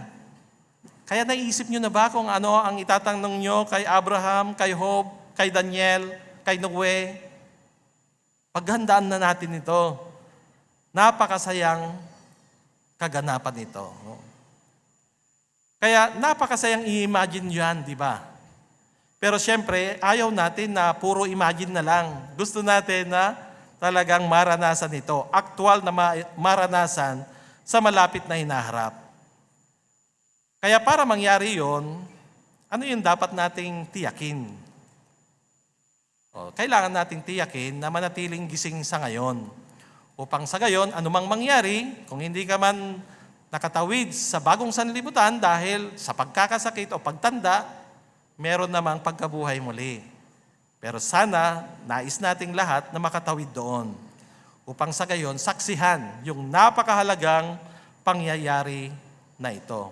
Kaya naisip nyo na ba kung ano ang itatanong nyo kay Abraham, kay Job, kay Daniel, kay Noe? Paghandaan na natin ito. Napakasayang kaganapan ito. Kaya napakasayang i-imagine yan, di ba? Pero siyempre, ayaw natin na puro imagine na lang. Gusto natin na talagang maranasan ito. Aktual na maranasan sa malapit na hinaharap. Kaya para mangyari yon, ano yung dapat nating tiyakin? Kailangan nating tiyakin na manatiling gising sa ngayon. Upang sa gayon, anumang mangyari, kung hindi ka man nakatawid sa bagong sanlibutan dahil sa pagkakasakit o pagtanda, meron namang pagkabuhay muli. Pero sana, nais nating lahat na makatawid doon. Upang sa gayon, saksihan yung napakahalagang pangyayari na ito.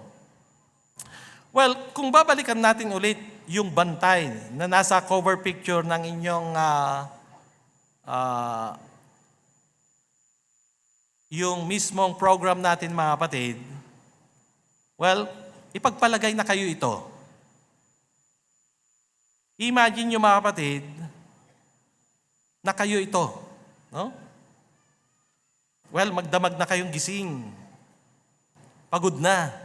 Well, kung babalikan natin ulit yung bantay na nasa cover picture ng inyong yung mismong program natin mga kapatid, well, ipagpalagay na kayo ito. Imagine nyo mga kapatid na kayo ito. No? Well, magdamag na kayong gising. Pagod na.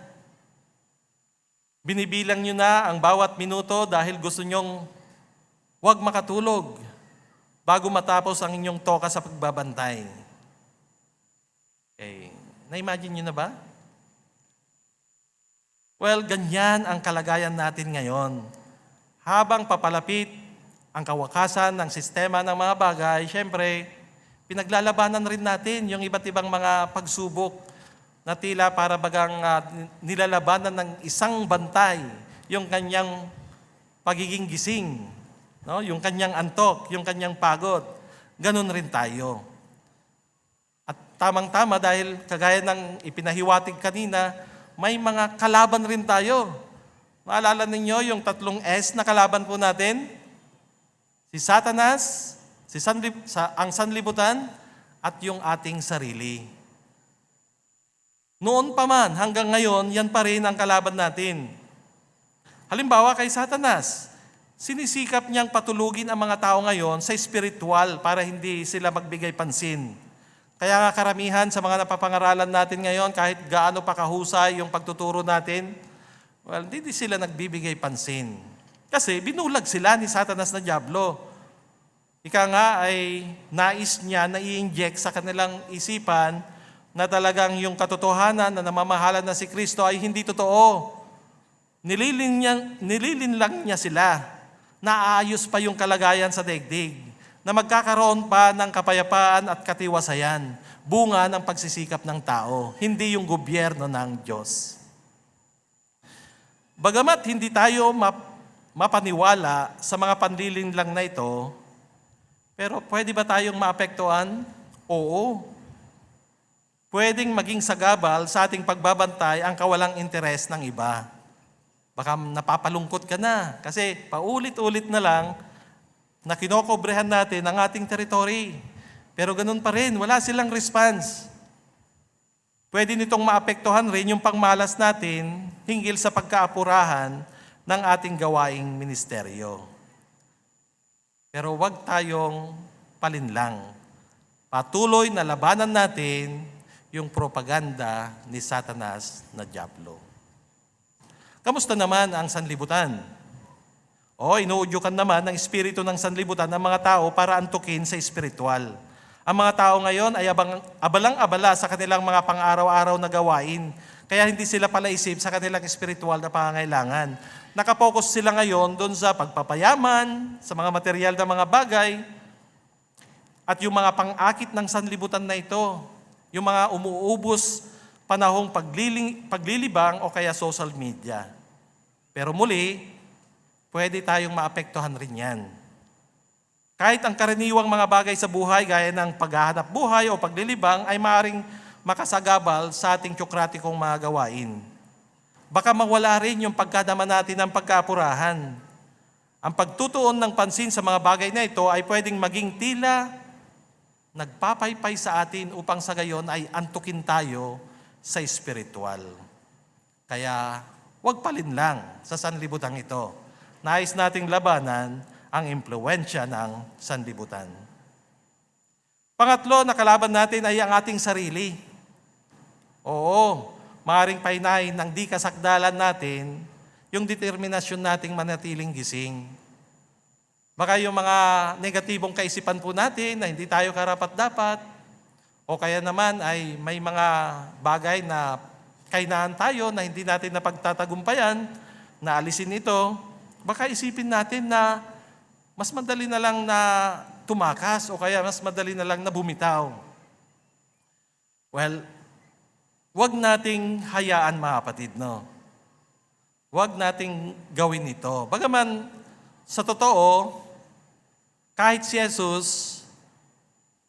Binibilang nyo na ang bawat minuto dahil gusto nyong huwag makatulog bago matapos ang inyong toka sa pagbabantay. Okay. Na-imagine nyo na ba? Well, ganyan ang kalagayan natin ngayon. Habang papalapit ang kawakasan ng sistema ng mga bagay, syempre, pinaglalabanan rin natin yung iba't ibang mga pagsubok na tila para bagang nilalabanan ng isang bantay yung kanyang pagiging gising, no? Yung kanyang antok, yung kanyang pagod. Ganun rin tayo. At tamang-tama dahil kagaya ng ipinahiwatig kanina, may mga kalaban rin tayo. Maalala ninyo yung 3 S na kalaban po natin? Si Satanas, ang sanlibutan, at yung ating sarili. Noon pa man, hanggang ngayon, yan pa rin ang kalaban natin. Halimbawa kay Satanas, sinisikap niyang patulugin ang mga tao ngayon sa spiritual para hindi sila magbigay pansin. Kaya nga karamihan sa mga napapangaralan natin ngayon, kahit gaano pa kahusay yung pagtuturo natin, well, hindi sila nagbibigay pansin. Kasi binulag sila ni Satanas na Diablo. Ika nga ay nais niya na i-inject sa kanilang isipan na talagang yung katotohanan na namamahalan na si Kristo ay hindi totoo. Nililinlang niya sila na aayos pa yung kalagayan sa daigdig, na magkakaroon pa ng kapayapaan at katiwasayan, bunga ng pagsisikap ng tao, hindi yung gobyerno ng Diyos. Bagamat hindi tayo mapaniwala sa mga panlilinlang na ito, pero pwede ba tayong maapektuhan? Oo. Pwedeng maging sagabal sa ating pagbabantay ang kawalang interes ng iba. Baka napapalungkot ka na kasi paulit-ulit na lang na kinokobrehan natin ang ating territory. Pero ganun pa rin, wala silang response. Pwede nitong maapektuhan rin yung pangmalas natin hinggil sa pagkaapurahan ng ating gawaing ministeryo. Pero huwag tayong palinlang. Patuloy na labanan natin yung propaganda ni Satanas na Diablo. Kamusta naman ang sanlibutan? Inuudyukan naman ng espiritu ng sanlibutan ang mga tao para antukin sa espiritual. Ang mga tao ngayon ay abalang-abala sa kanilang mga pang-araw-araw na gawain, kaya hindi sila palaisip sa kanilang espiritual na pangangailangan. Nakapokus sila ngayon doon sa pagpapayaman, sa mga material na mga bagay, at yung mga pang-akit ng sanlibutan na ito. Yung mga umuubos panahong paglilibang o kaya social media. Pero muli, pwede tayong maapektuhan rin yan. Kahit ang karaniwang mga bagay sa buhay gaya ng paghahanap buhay o paglilibang ay maaaring makasagabal sa ating tyokratikong mga gawain. Baka mawala rin yung pagkadaman natin ng pagkapurahan. Ang pagtutuon ng pansin sa mga bagay na ito ay pwedeng maging tila nagpapaypay sa atin upang sa gayon ay antukin tayo sa espiritual. Kaya huwag palinlang sa sanlibutan ito. Nais nating labanan ang impluwensya ng sanlibutan. Pangatlo na kalaban natin ay ang ating sarili. Oo, maaaring painahin ng di kasakdalan natin yung determinasyon nating manatiling gising. Baka yung mga negatibong kaisipan po natin na hindi tayo karapat-dapat, o kaya naman ay may mga bagay na kahinaan tayo na hindi natin napagtatagumpayan, na alisin ito, baka isipin natin na mas madali na lang na tumakas o kaya mas madali na lang na bumitaw. Well, wag nating hayaan mga kapatid, no? Wag nating gawin ito. Bagaman, sa totoo, kahit si Jesus,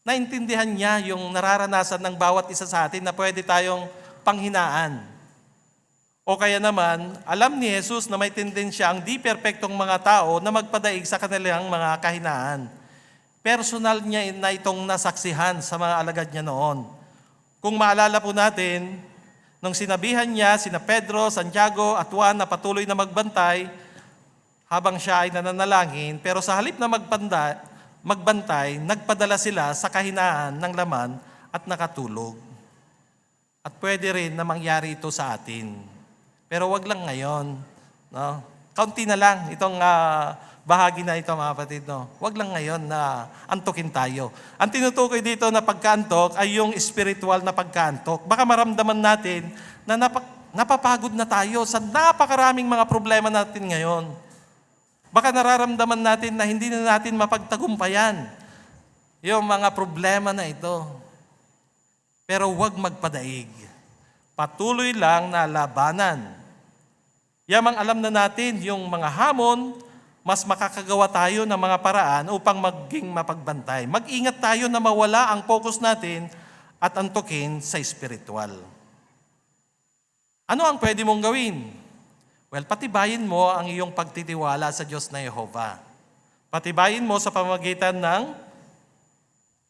naintindihan niya yung nararanasan ng bawat isa sa atin na pwede tayong panghinaan. O kaya naman, alam ni Jesus na may tendensya ang di perpektong mga tao na magpadaig sa kanilang mga kahinaan. Personal niya na itong nasaksihan sa mga alagad niya noon. Kung maalala po natin, nung sinabihan niya sina Pedro, Santiago at Juan na patuloy na magbantay habang siya ay nananalangin, pero sa halip na magbantay, nagpadala sila sa kahinaan ng laman at nakatulog. At pwede rin na mangyari ito sa atin. Pero wag lang ngayon. No? Kaunti na lang itong bahagi na ito mga kapatid. No? Wag lang ngayon na antukin tayo. Ang tinutukoy dito na pagkaantok ay yung spiritual na pagkaantok. Baka maramdaman natin na napapagod na tayo sa napakaraming mga problema natin ngayon. Baka nararamdaman natin na hindi na natin mapagtagumpayan yung mga problema na ito. Pero huwag magpadaig. Patuloy lang na labanan. Yamang alam na natin yung mga hamon, mas makakagawa tayo ng mga paraan upang maging mapagbantay. Mag-ingat tayo na mawala ang focus natin at antukin sa spiritual. Ano ang pwede mong gawin? Well, patibayin mo ang iyong pagtitiwala sa Diyos na Yehova. Patibayin mo sa pamamagitan ng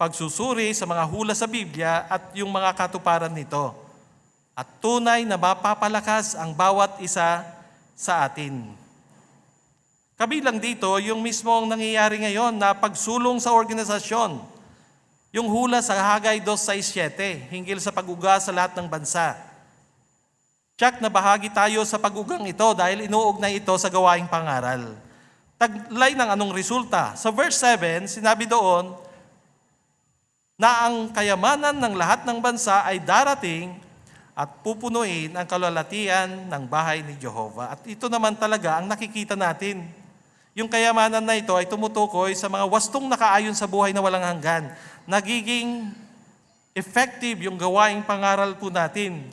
pagsusuri sa mga hula sa Biblia at yung mga katuparan nito. At tunay na mapapalakas ang bawat isa sa atin. Kabilang dito, yung mismong nangyayari ngayon na pagsulong sa organisasyon. Yung hula sa Hagay 2:6-7, hinggil sa pag-uga sa lahat ng bansa. Tiyak na bahagi tayo sa pag-ugang ito dahil inuugnay ito sa gawaing pangaral. Taglay ng anong resulta? Sa verse 7, sinabi doon na ang kayamanan ng lahat ng bansa ay darating at pupunuin ang kaluwalhatian ng bahay ni Jehovah. At ito naman talaga ang nakikita natin. Yung kayamanan na ito ay tumutukoy sa mga wastong nakaayon sa buhay na walang hanggan. Nagiging effective yung gawaing pangaral po natin.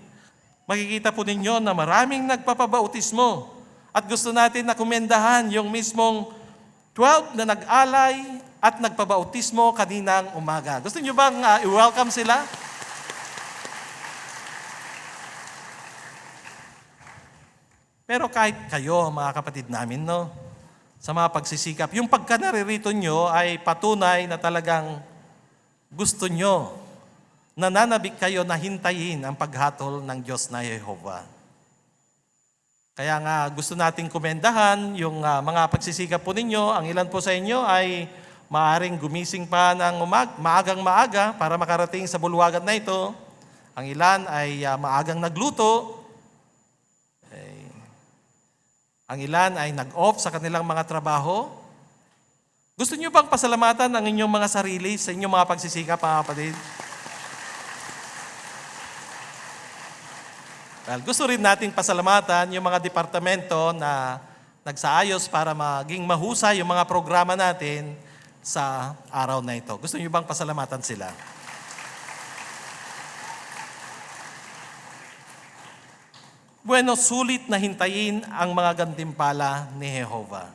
Makikita po ninyo na maraming nagpapabautismo. At gusto natin na kumendahan yung mismong 12 na nag-alay at nagpabautismo kaninang umaga. Gusto niyo bang i-welcome sila? Pero kahit kayo, mga kapatid namin, no, sa mga pagsisikap, yung pagka naririto nyo ay patunay na talagang gusto nyo, nananabik kayo na hintayin ang paghatol ng Diyos na Yehova. Kaya nga gusto nating komendahan yung mga pagsisikap po ninyo. Ang ilan po sa inyo ay maaring gumising pa ng maagang maaga para makarating sa bulwagan na ito. Ang ilan ay maagang nagluto. Ang ilan ay nag-off sa kanilang mga trabaho. Gusto niyo bang pasalamatan ang inyong mga sarili sa inyong mga pagsisikap, mga kapatid? Well, gusto rin nating pasalamatan yung mga departamento na nagsaayos para maging mahusay yung mga programa natin sa araw na ito. Gusto niyo bang pasalamatan sila? Bueno, sulit na hintayin ang mga gantimpala ni Jehovah.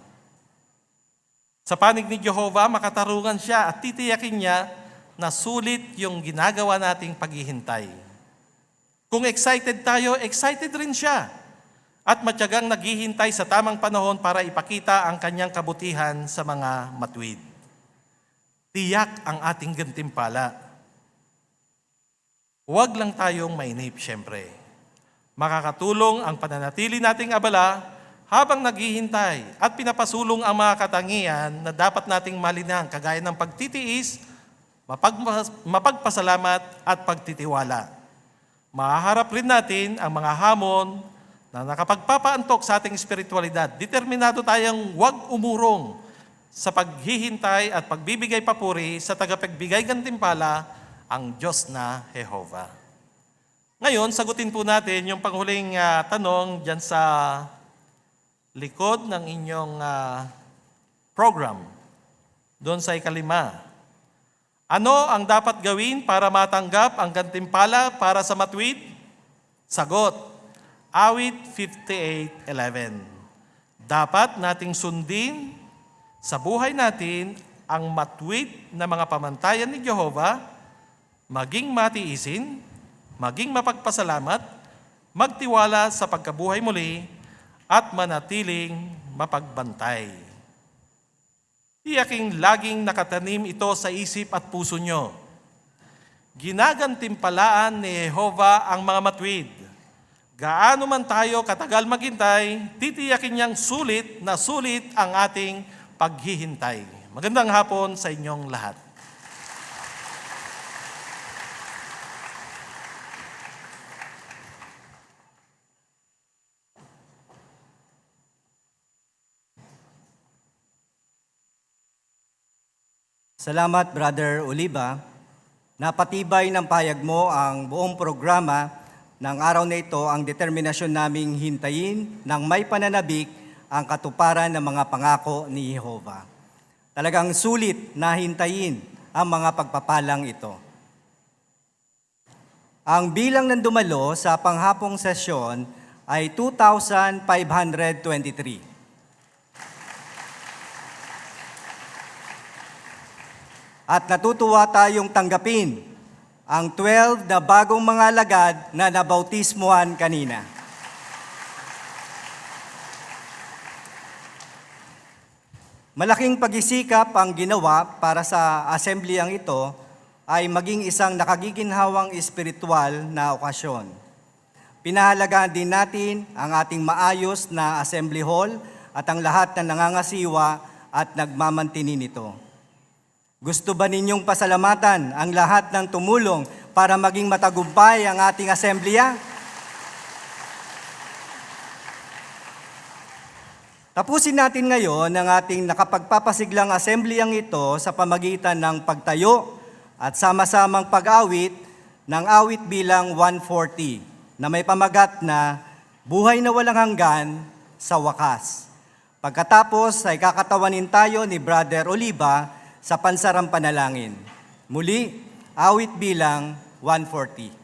Sa panig ni Jehovah, makatarungan siya at titiyakin niya na sulit yung ginagawa nating paghihintay. Kung excited tayo, excited rin siya. At matyagang naghihintay sa tamang panahon para ipakita ang kanyang kabutihan sa mga matuwid. Tiyak ang ating gantimpala. Huwag lang tayong mainip, syempre. Makakatulong ang pananatili nating abala habang naghihintay at pinapasulong ang mga katangian na dapat nating malinang kagaya ng pagtitiis, mapagpasalamat at pagtitiwala. Mahaharap rin natin ang mga hamon na nakapagpapaantok sa ating espiritualidad. Determinado tayong huwag umurong sa paghihintay at pagbibigay papuri sa tagapagbigay gantimpala, ang Diyos na Jehovah. Ngayon, sagutin po natin yung panghuling tanong dyan sa likod ng inyong program, doon sa ikalima. Ano ang dapat gawin para matanggap ang gantimpala para sa matuwid? Sagot, awit 58:11. Dapat nating sundin sa buhay natin ang matuwid na mga pamantayan ni Jehovah, maging matiisin, maging mapagpasalamat, magtiwala sa pagkabuhay muli, at manatiling mapagbantay. Tiyaking laging nakatanim ito sa isip at puso nyo. Ginagantimpalaan ni Jehovah ang mga matuwid. Gaano man tayo katagal maghintay, titiyakin niyang sulit na sulit ang ating paghihintay. Magandang hapon sa inyong lahat. Salamat, Brother Oliva. Napatibay ng payag mo ang buong programa ng araw na ito ang determinasyon naming hintayin ng may pananabik ang katuparan ng mga pangako ni Jehovah. Talagang sulit na hintayin ang mga pagpapalang ito. Ang bilang ng dumalo sa panghapong sesyon ay 2,523. At natutuwa tayong tanggapin ang 12 na bagong mga alagad na nabautismuhan kanina. Malaking pag-isikap ang ginawa para sa asembleyang ito ay maging isang nakagiginhawang espiritual na okasyon. Pinahalagaan din natin ang ating maayos na assembly hall at ang lahat na nangangasiwa at nagmamantini nito. Gusto ba ninyong pasalamatan ang lahat ng tumulong para maging matagumpay ang ating asembleya? Tapusin natin ngayon ang ating nakapagpapasiglang asembleyang ito sa pamagitan ng pagtayo at sama-samang pag-awit ng awit bilang 140 na may pamagat na buhay na walang hanggan sa wakas. Pagkatapos ay kakatawanin tayo ni Brother Oliva sa pansarang panalangin. Muli, awit bilang 140.